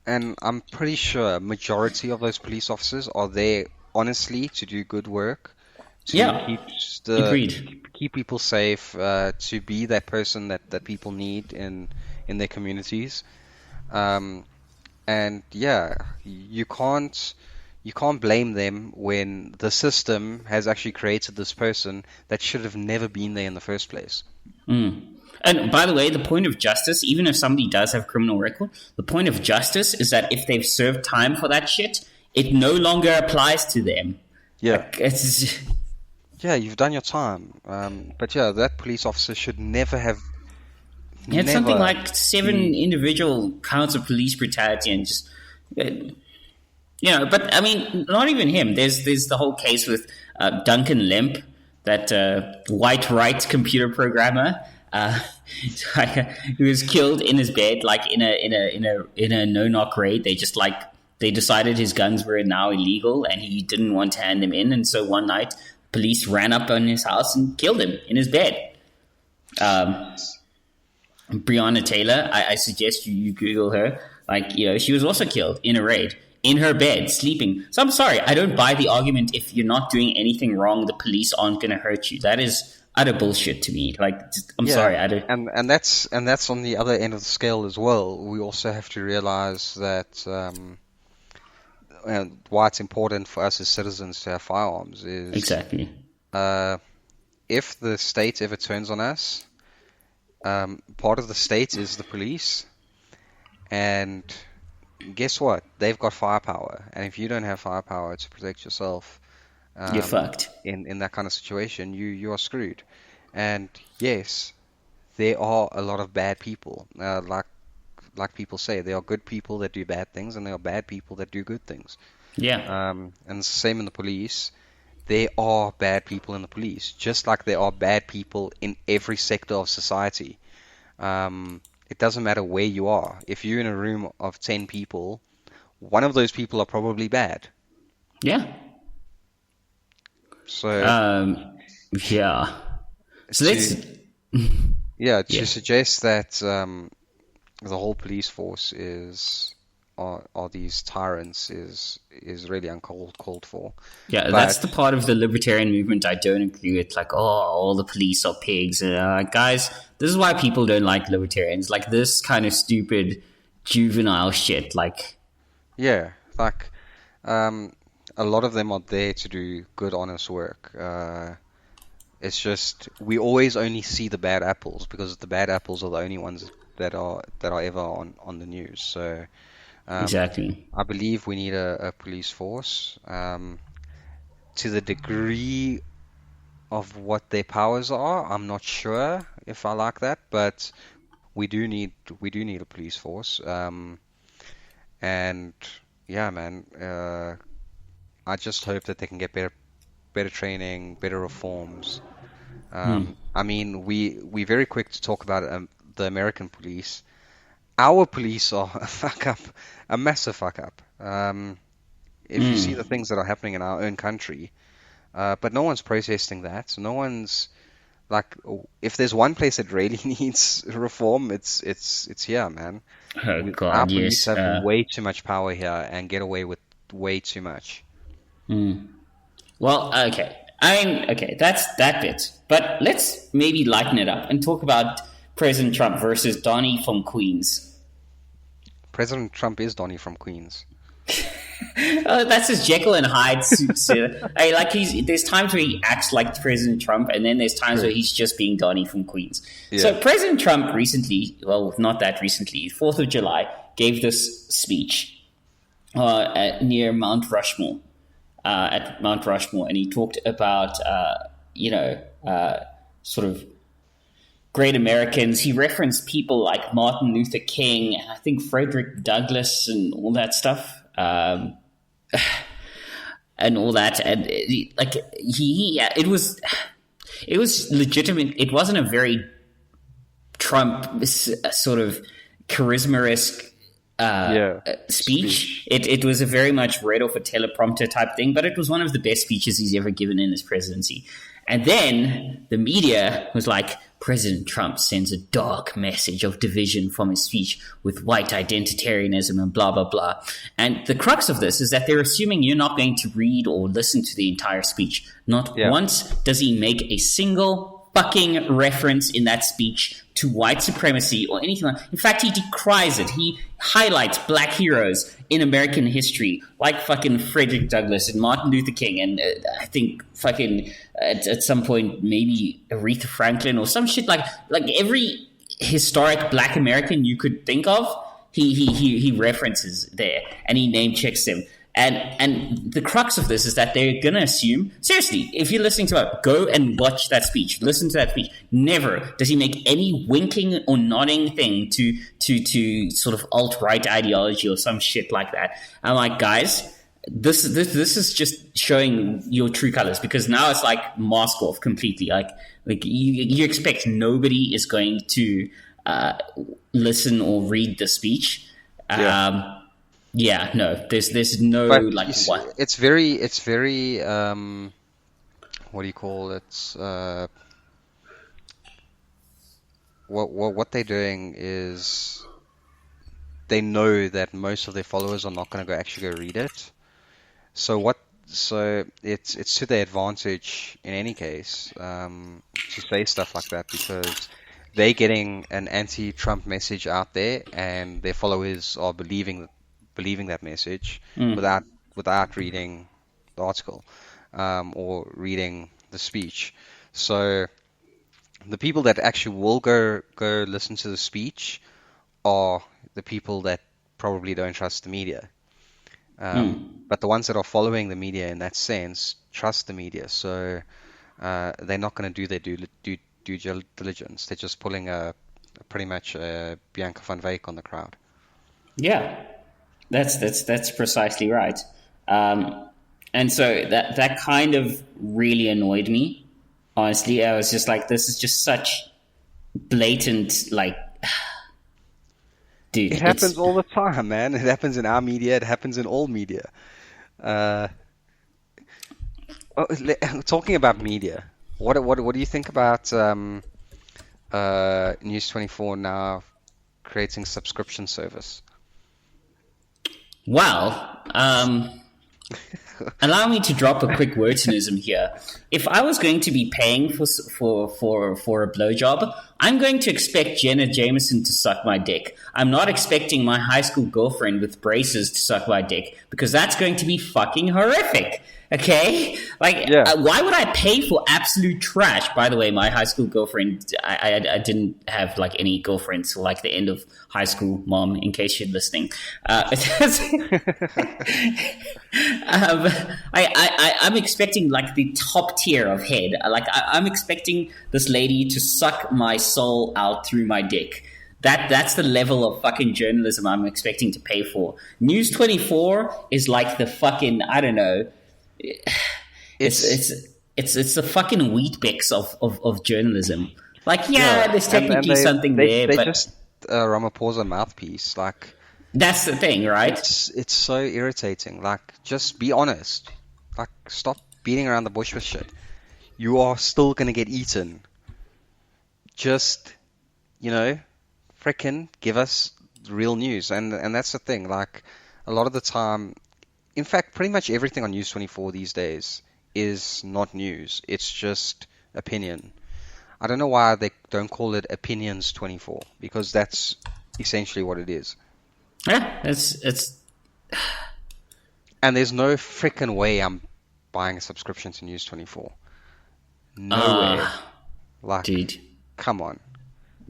and I'm pretty sure a majority of those police officers are there honestly to do good work. to Yeah, agreed. keep people safe, to be that person that people need in their communities. Um, and yeah, you can't blame them when the system has actually created this person that should have never been there in the first place. And by the way, the point of justice, even if somebody does have a criminal record, the point of justice is that if they've served time for that shit, it no longer applies to them. Yeah. Like, it's, Yeah, you've done your time. But yeah, that police officer should never have. he had something Never. like 7 individual counts of police brutality and just, but I mean, not even him. There's the whole case with Duncan Lemp, that white right computer programmer. He was killed in his bed, like in a no-knock raid. They decided his guns were now illegal and he didn't want to hand them in, and so one night police ran up on his house and killed him in his bed. Breonna Taylor, I suggest you Google her. She was also killed in a raid in her bed, sleeping. So I'm sorry, I don't buy the argument if you're not doing anything wrong, the police aren't going to hurt you. That is utter bullshit to me. I'm sorry, I don't. And that's on the other end of the scale as well. We also have to realize that why it's important for us as citizens to have firearms is Exactly. If the state ever turns on us, part of the state is the police, and guess what? They've got firepower, and if you don't have firepower to protect yourself, You're fucked. in that kind of situation, you are screwed. And yes, there are a lot of bad people. Like people say, there are good people that do bad things, and there are bad people that do good things. Yeah. And it's the same in the police. There are bad people in the police, just like there are bad people in every sector of society. It doesn't matter where you are. If you're in a room of 10 people, one of those people are probably bad. Yeah. So Yeah. So let's. to suggest that the whole police force are these tyrants is really uncalled for. Yeah, that's the part of the libertarian movement I don't agree with. Like, all the police are pigs. Guys, this is why people don't like libertarians. Like this kind of stupid juvenile shit. Like, yeah, a lot of them are there to do good, honest work. It's just we always only see the bad apples because the bad apples are the only ones that are ever on the news. So exactly. I believe we need a police force. To the degree of what their powers are, I'm not sure if I like that, but we do need a police force. And yeah, man, I just hope that they can get better training, better reforms. I mean, we're very quick to talk about the American police. Our police are a fuck up, a massive fuck up. If you see the things that are happening in our own country, but no one's protesting that. No one's like, if there's one place that really needs reform, it's here, man. Oh God, Our police yes. have way too much power here and get away with way too much. Well, okay. Okay, that's that bit. But let's maybe lighten it up and talk about President Trump versus Donnie from Queens. President Trump is Donnie from Queens. That's his Jekyll and Hyde suit. There's times where he acts like President Trump, and then there's times where he's just being Donnie from Queens. Yeah. So President Trump recently, well, not that recently, 4th of July, gave this speech near Mount Rushmore. At Mount Rushmore, and he talked about, sort of great Americans. He referenced people like Martin Luther King, and I think Frederick Douglass, and all that stuff, and all that. And it was legitimate. It wasn't a very Trump sort of charisma-esque speech. It was a very much read off a teleprompter type thing, but it was one of the best speeches he's ever given in his presidency. And then the media was like, President Trump sends a dark message of division from his speech with white identitarianism and blah, blah, blah. And the crux of this is that they're assuming you're not going to read or listen to the entire speech. Not once does he make a single fucking reference in that speech to white supremacy or anything like that. In fact, he decries it. He highlights black heroes in American history, like fucking Frederick Douglass and Martin Luther King, and I think fucking at some point maybe Aretha Franklin or some shit like every historic black American you could think of, he references there, and he name checks them. And the crux of this is that they're going to assume, seriously, if you're listening to it, go and watch that speech, listen to that speech. Never does he make any winking or nodding thing to sort of alt-right ideology or some shit like that. I'm like, guys, this is just showing your true colors, because now it's like mask off completely. Like you expect nobody is going to listen or read the speech. Yeah, no, there's no But like you see, what. it's very what do you call it? What they're doing is they know that most of their followers are not going to actually go read it. So it's to their advantage in any case to say stuff like that, because they're getting an anti-Trump message out there, and their followers are believing that message without reading the article or reading the speech. So the people that actually will go listen to the speech are the people that probably don't trust the media. But the ones that are following the media in that sense trust the media. So they're not going to do their due diligence. They're just pulling pretty much a Bianca van Wyk on the crowd. Yeah. That's precisely right. And so that kind of really annoyed me. Honestly, I was just like, this is just such blatant, like, dude. It happens all the time, man. It happens in our media. It happens in all media. Talking about media, what do you think about News 24 now creating subscription service? Well, allow me to drop a quick wordsism here. If I was going to be paying for a blowjob, I'm going to expect Jenna Jameson to suck my dick. I'm not expecting my high school girlfriend with braces to suck my dick, because that's going to be fucking horrific. Okay? Like, why would I pay for absolute trash? By the way, my high school girlfriend, I didn't have, like, any girlfriends till, like, the end of high school, Mom, in case you're listening. I'm expecting, like, the top tier of head. Like, I'm expecting this lady to suck my soul out through my dick. That's the level of fucking journalism I'm expecting to pay for. News 24 is like the fucking, I don't know, it's the fucking Weet-Bix of journalism. Like, there's technically something there, they but just Ramaphosa mouthpiece. Like, that's the thing, right? It's so irritating. Like, just be honest. Like, stop beating around the bush with shit. You are still gonna get eaten. Just, frickin' give us real news. And that's the thing. Like, a lot of the time, in fact, pretty much everything on News 24 these days is not news. It's just opinion. I don't know why they don't call it Opinions 24, because that's essentially what it is. Yeah, it's. And there's no frickin' way I'm buying a subscription to News 24. No way. Like, dude, come on.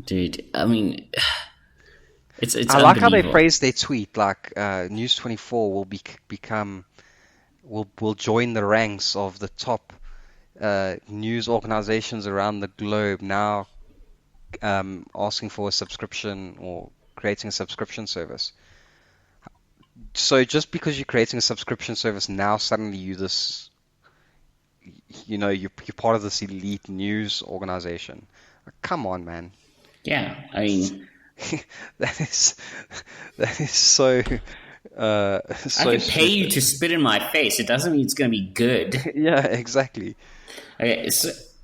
Dude, I mean, it's I like how they phrase their tweet, like News 24 will join the ranks of the top news organizations around the globe now, asking for a subscription or creating a subscription service. So just because you're creating a subscription service now, suddenly you're part of this elite news organization. Like, come on, man. Yeah, I mean, that is so So I can pay you to spit in my face. It doesn't mean it's going to be good. Yeah, exactly. Okay,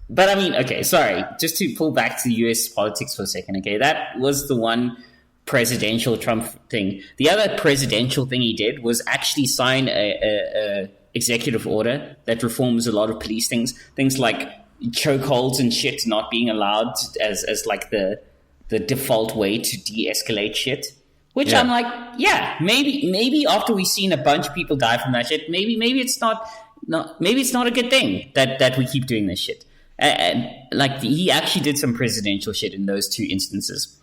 but I mean, okay, sorry. Just to pull back to US politics for a second, okay? That was the one presidential Trump thing. The other presidential thing he did was actually sign a executive order that reforms a lot of police things like chokeholds and shit not being allowed as like the default way to de-escalate shit. Which I'm like, yeah, maybe after we've seen a bunch of people die from that shit, maybe it's not a good thing that we keep doing this shit. And like he actually did some presidential shit in those two instances.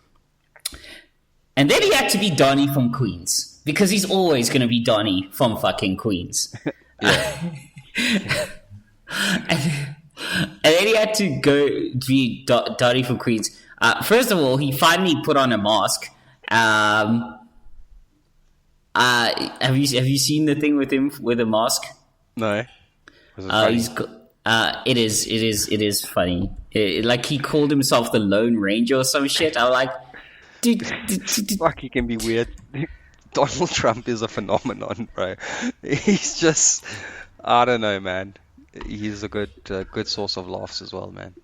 And then he had to be Donnie from Queens because he's always going to be Donnie from fucking Queens. And then he had to go be Donnie from Queens. First of all, he finally put on a mask. Have you seen the thing with him with a mask? No. It is funny. Like he called himself the Lone Ranger or some shit. I'm like, dude. Fuck, he can be weird. Donald Trump is a phenomenon, bro. He's just, I don't know, man. He's a good source of laughs as well, man.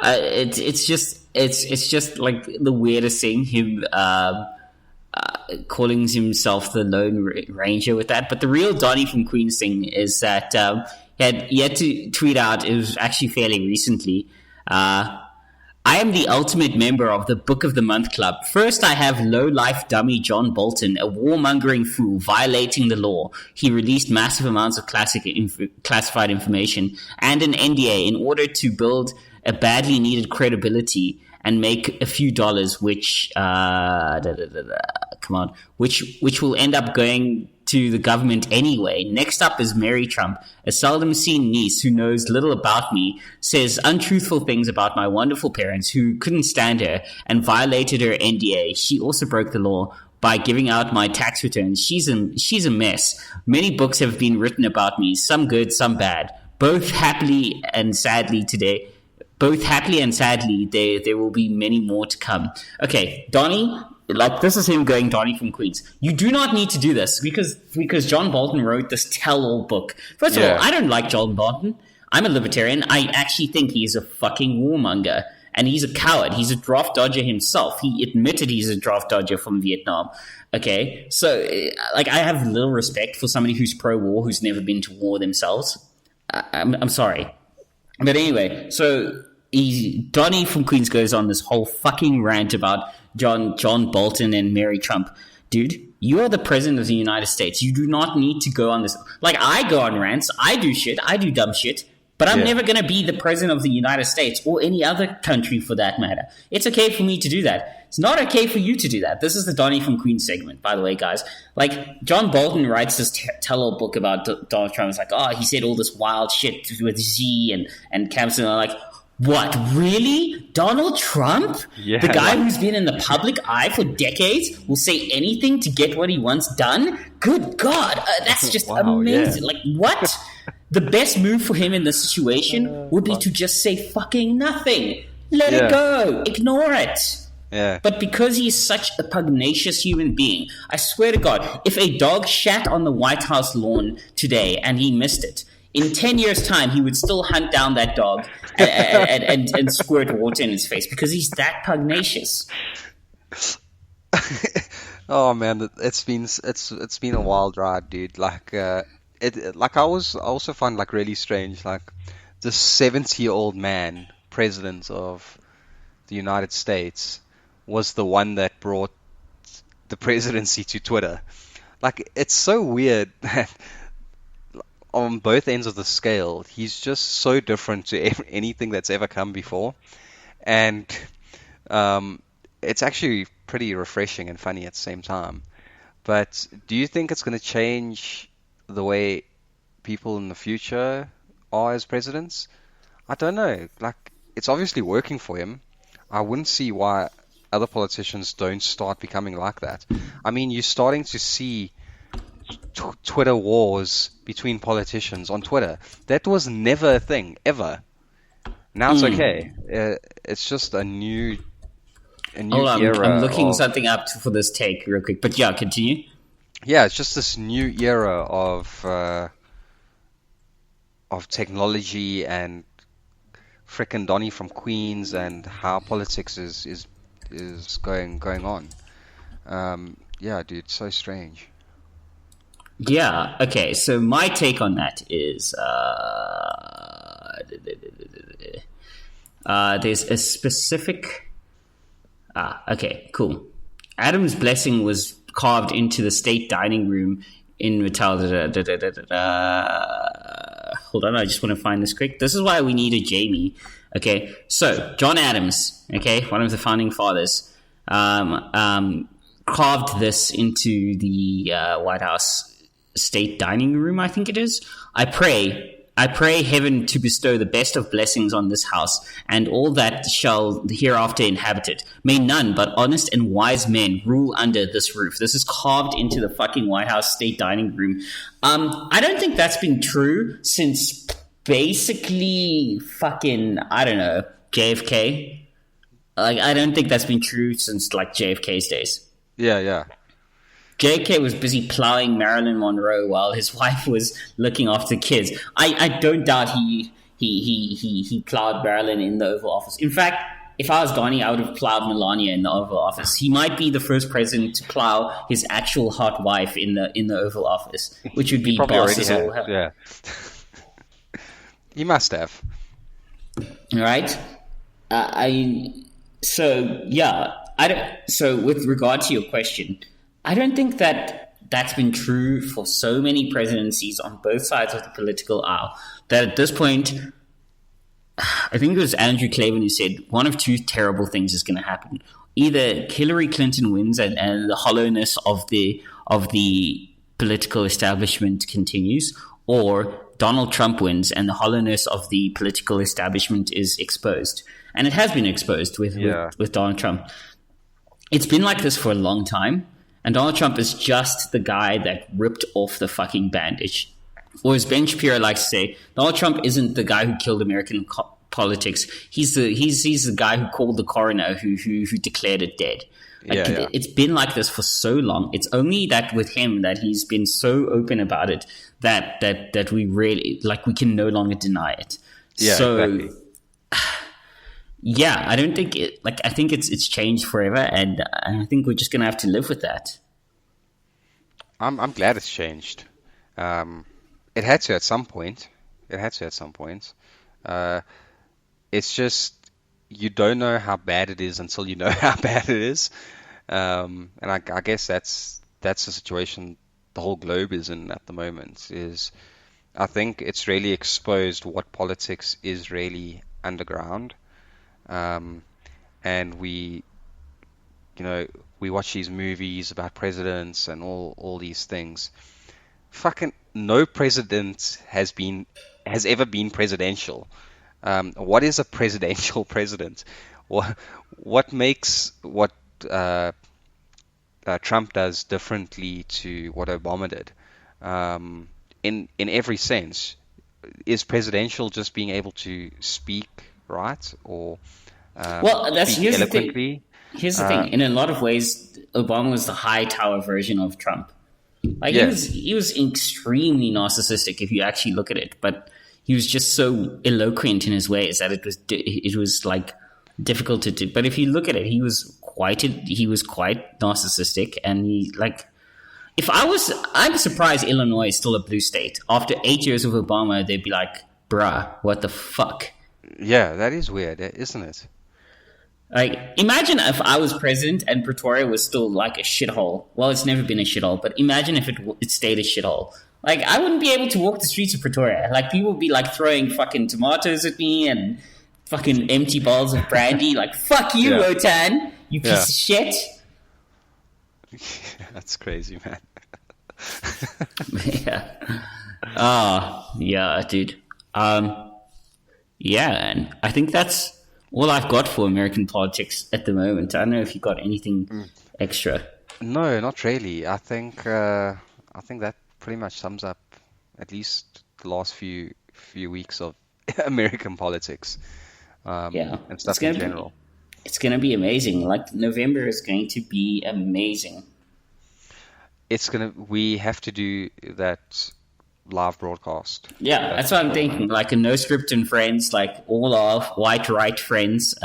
It's just like the weirdest thing. Him calling himself the Lone Ranger with that. But the real Donnie from Queens thing is that he had to tweet out. It was actually fairly recently. I am the ultimate member of the Book of the Month Club. First, I have low-life dummy John Bolton, a warmongering fool violating the law. He released massive amounts of classified information and an NDA in order to build a badly needed credibility and make a few dollars, which which will end up going to the government anyway. Next up is Mary Trump, a seldom seen niece who knows little about me, says untruthful things about my wonderful parents who couldn't stand her and violated her NDA. She also broke the law by giving out my tax returns. She's a mess. Many books have been written about me, some good, some bad. Both happily and sadly, there will be many more to come. Okay, Donnie, like this is him going Donnie from Queens. You do not need to do this because John Bolton wrote this tell-all book. First of all, I don't like John Bolton. I'm a libertarian. I actually think he's a fucking warmonger. And he's a coward. He's a draft dodger himself. He admitted he's a draft dodger from Vietnam. Okay, so like I have little respect for somebody who's pro-war, who's never been to war themselves. I'm sorry. But anyway, so Donnie from Queens goes on this whole fucking rant about John Bolton and Mary Trump. Dude, you are the president of the United States. You do not need to go on this. Like, I go on rants. I do shit. I do dumb shit. But I'm never going to be the president of the United States or any other country for that matter. It's okay for me to do that. It's not okay for you to do that. This is the Donnie from Queens segment, by the way, guys. Like, John Bolton writes this tell-all book about Donald Trump. It's like, oh, he said all this wild shit with Z and Campson. And I'm like, what, really? Donald Trump? Yeah, the guy who's been in the public eye for decades will say anything to get what he wants done? Good God. That's just amazing. Yeah. Like, what? The best move for him in this situation would be to just say fucking nothing. Let it go. Ignore it. Yeah. But because he's such a pugnacious human being, I swear to God, if a dog shat on the White House lawn today and he missed it, in 10 years' time, he would still hunt down that dog and squirt water in his face because he's that pugnacious. Oh man, it's been a wild ride, dude. Like I also find like really strange, like the 70-year-old man, president of the United States, was the one that brought the presidency to Twitter. Like, it's so weird that on both ends of the scale, he's just so different to anything that's ever come before. And it's actually pretty refreshing and funny at the same time. But do you think it's going to change the way people in the future are as presidents? I don't know. Like, it's obviously working for him. I wouldn't see why other politicians don't start becoming like that. I mean, you're starting to see Twitter wars between politicians on Twitter. That was never a thing, ever. Now it's okay. It's just a new Hold on, era. I'm looking something up for this take real quick. But yeah, continue. yeah, it's just this new era of technology and frickin' Donny from Queens and how politics is going on. Yeah, dude, so strange. Yeah. Okay. So my take on that is there's a specific. Okay. Cool. Adam's blessing was carved into the state dining room in Metal. Hold on, I just want to find this quick. This is why we need a Jamie. Okay, so John Adams, okay, one of the founding fathers, carved this into the White House state dining room, I think it is. I pray heaven to bestow the best of blessings on this house, and all that shall hereafter inhabit it. May none but honest and wise men rule under this roof. This is carved into the fucking White House state dining room. I don't think that's been true since basically fucking, I don't know, JFK. Like, I don't think that's been true since like JFK's days. Yeah. JK was busy plowing Marilyn Monroe while his wife was looking after kids. I don't doubt he plowed Marilyn in the Oval Office. In fact, if I was Donnie, I would have plowed Melania in the Oval Office. He might be the first president to plow his actual hot wife in the Oval Office, which would be boss as all hell. Yeah. He must have. All right. So with regard to your question, I don't think that's been true for so many presidencies on both sides of the political aisle that at this point, I think it was Andrew Clavin who said one of two terrible things is going to happen. Either Hillary Clinton wins and the hollowness of the political establishment continues, or Donald Trump wins and the hollowness of the political establishment is exposed. And it has been exposed with Donald Trump. It's been like this for a long time. And Donald Trump is just the guy that ripped off the fucking bandage. Or as Ben Shapiro likes to say, Donald Trump isn't the guy who killed American politics. He's the guy who called the coroner who declared it dead. It's been like this for so long. It's only that with him that he's been so open about it that we really, like, we can no longer deny it. Yeah, so, exactly. Yeah, I don't think it. Like, I think it's changed forever, and I think we're just gonna have to live with that. I'm glad it's changed. It had to at some point. It's just you don't know how bad it is until you know how bad it is. And I guess that's the situation the whole globe is in at the moment. Is I think it's really exposed what politics is really underground. And we watch these movies about presidents and all these things. Fucking no president has ever been presidential. What is a presidential president? What makes what Trump does differently to what Obama did? In every sense, is presidential just being able to speak right or speak eloquently? Here's the thing. In a lot of ways, Obama was the high tower version of Trump. Like, he was extremely narcissistic if you actually look at it, but he was just so eloquent in his ways that it was like difficult to do. But if you look at it, he was quite narcissistic, and I'm surprised Illinois is still a blue state. After 8 years of Obama, they'd be like, bruh, what the fuck? Yeah, that is weird, isn't it? Like, imagine if I was president and Pretoria was still like a shithole. Well, it's never been a shithole, but imagine if it stayed a shithole. Like, I wouldn't be able to walk the streets of Pretoria. Like, people would be like throwing fucking tomatoes at me and fucking empty bottles of brandy. Like, fuck you, Rotan, you piece of shit. That's crazy, man. Yeah. Oh, yeah, dude. Yeah, and I think that's all I've got for American politics at the moment. I don't know if you got anything extra. No, not really. I think that pretty much sums up at least the last few weeks of American politics. And stuff in general. It's going to be amazing. Like, November is going to be amazing. we have to do that live broadcast. Yeah, that's what I'm thinking. Like a no script and friends, like all our white right friends.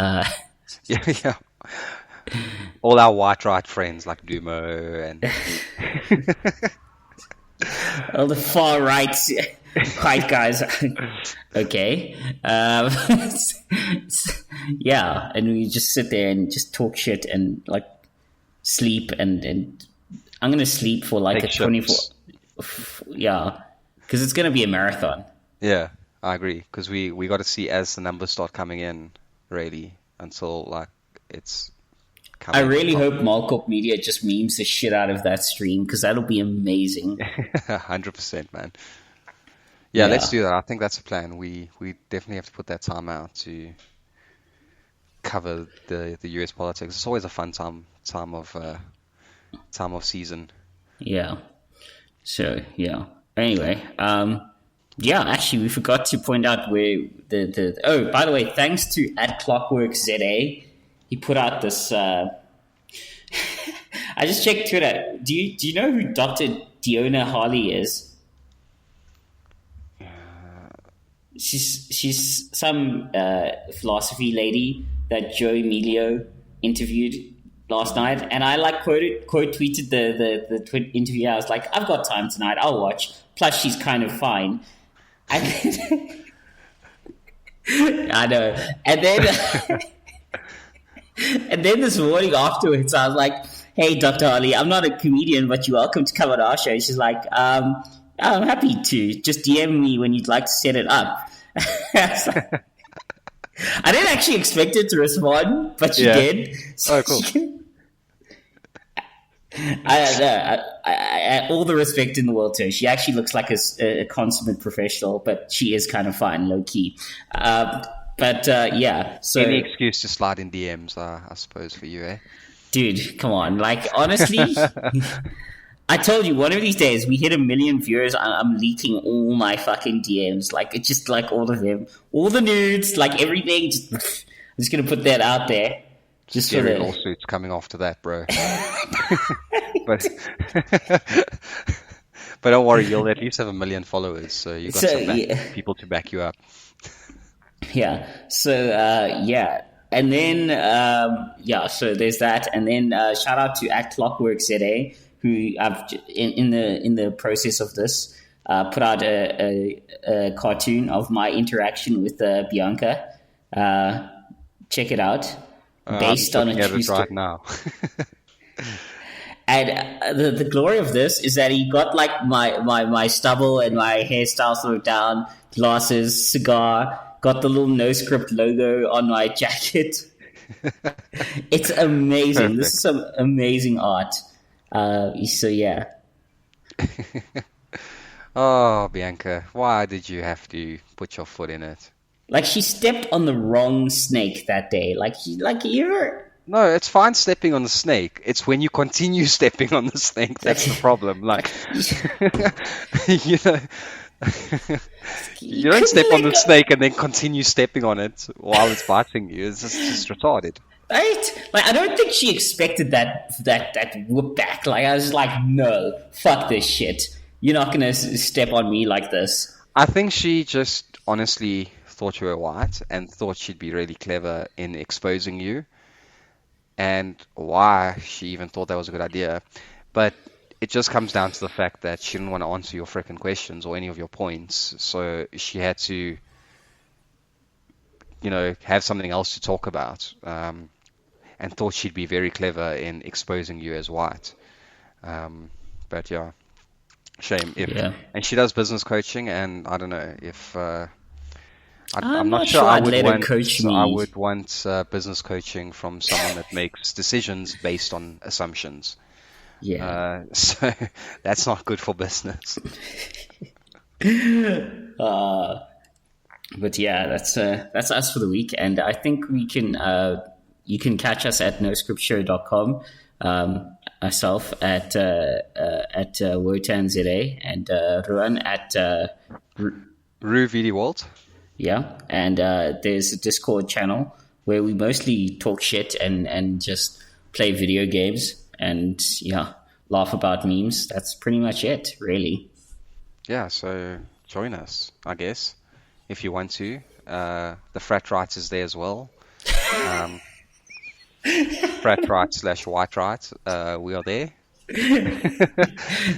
Yeah. All our white right friends like Dumo and all the far right white guys. Okay. Yeah, and we just sit there and just talk shit and like sleep and I'm gonna sleep for like take a 24. Yeah, because it's gonna be a marathon. Yeah, I agree. Because we got to see as the numbers start coming in, really, until like it's I coming. really hope Malcorp Media just memes the shit out of that stream because that'll be amazing. 100%, man. Yeah, Yeah. let's do that. I think that's a plan. We definitely have to put that time out to cover the US politics. It's always a fun time of season. Yeah. So yeah. Anyway, yeah. Actually, we forgot to point out where the. Oh, by the way, thanks to @ClockworkZA, he put out this. I just checked Twitter. Do you know who Dr. Diona Harley is? She's some philosophy lady that Joe Emilio interviewed last night, and I like quote tweeted the interview. I was like, I've got time tonight, I'll watch. Plus, she's kind of fine. And then, I know. And then and then this morning afterwards, I was like, hey, Dr. Harley, I'm not a comedian, but you're welcome to come on our show. She's like, I'm happy to. Just DM me when you'd like to set it up. I didn't actually expect her to respond, but she did. So oh, cool. I don't know. I all the respect in the world to her. She actually looks like a consummate professional, but she is kind of fine, low key. Yeah. So Any excuse to slide in DMs, I suppose, for you, eh? Dude, come on. Like, honestly, I told you, one of these days, we hit 1 million viewers, I'm leaking all my fucking DMs. Like, it's just like all of them. All the nudes, like everything. I'm just going to put that out there. Just for Scary the lawsuits coming after that, bro. but don't worry, you'll at least have 1 million followers, so you've got some people to back you up. Yeah. So, yeah. And then, so there's that. And then shout out to @ClockworkZA, who I've in the process of this put out a cartoon of my interaction with Bianca. Check it out, based on a true story. Right now. And the glory of this is that he got like my stubble and my hairstyle sort of down, glasses, cigar, got the little no script logo on my jacket. It's amazing. Perfect. This is some amazing art. So yeah. Oh, Bianca, why did you have to put your foot in it? Like she stepped on the wrong snake that day. No, it's fine stepping on the snake. It's when you continue stepping on the snake that's the problem. Like, you know, you don't step on the snake and then continue stepping on it while it's biting you. It's just retarded. Right? Like, I don't think she expected that whoop back. Like, I was like, no, fuck this shit. You're not gonna step on me like this. I think she just honestly thought you were white and thought she'd be really clever in exposing you. And why she even thought that was a good idea. But it just comes down to the fact that she didn't want to answer your frickin' questions or any of your points. So she had to, have something else to talk about. And thought she'd be very clever in exposing you as white. But yeah, shame. And she does business coaching, and I don't know if... I'm not sure I would want business coaching from someone that makes decisions based on assumptions. Yeah. So that's not good for business. But yeah, that's us for the week, and I think we can. You can catch us at noscriptshow.com. Myself at WotanZA and Ruan at Rue VD Walt. Yeah, and there's a Discord channel where we mostly talk shit and just play video games. And yeah, laugh about memes. That's pretty much it, really. Yeah, so join us, I guess, if you want to. The frat right is there as well. Um, frat right / white right. We are there.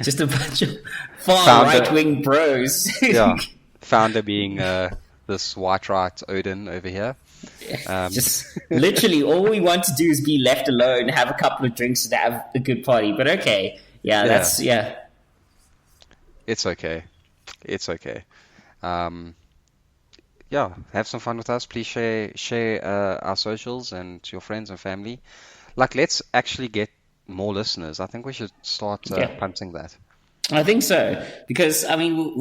Just a bunch of far Founder. right-wing bros. Yeah, founder being this white right Odin over here. Just literally all we want to do is be left alone, have a couple of drinks, and have a good party. But okay, that's It's okay. It's okay. Yeah, have some fun with us. Please share our socials and to your friends and family. Like, let's actually get more listeners. I think we should start punting that. I think so, because I mean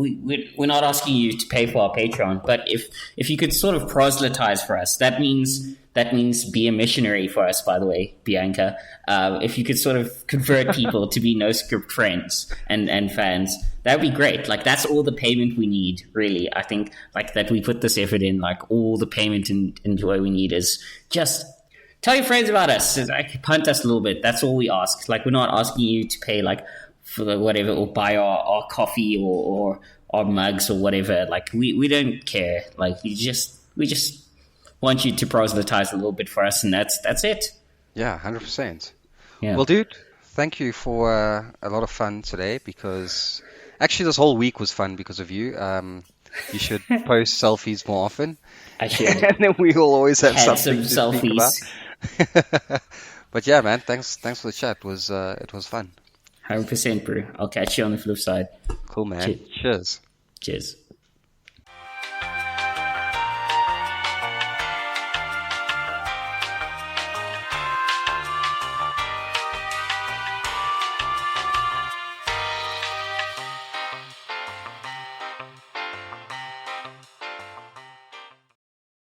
we're not asking you to pay for our Patreon, but if you could sort of proselytize for us, that means be a missionary for us. By the way, Bianca, if you could sort of convert people to be no script friends and fans, that would be great. Like, that's all the payment we need, really. I think like that we put this effort in. Like, all the payment and joy we need is just tell your friends about us. Like, punt us a little bit. That's all we ask. Like, we're not asking you to pay like for the whatever, or buy our coffee or our mugs or whatever. Like, we don't care. Like, we just want you to proselytize a little bit for us, and that's it. Yeah, 100%. Yeah. Well, dude, thank you for a lot of fun today, because actually this whole week was fun because of you. You should post selfies more often. I should. And then we will always have Had something some to speak selfies. about. But yeah, man, thanks for the chat. It was fun. 100%, bro. I'll catch you on the flip side. Cool, man. Cheers. Cheers.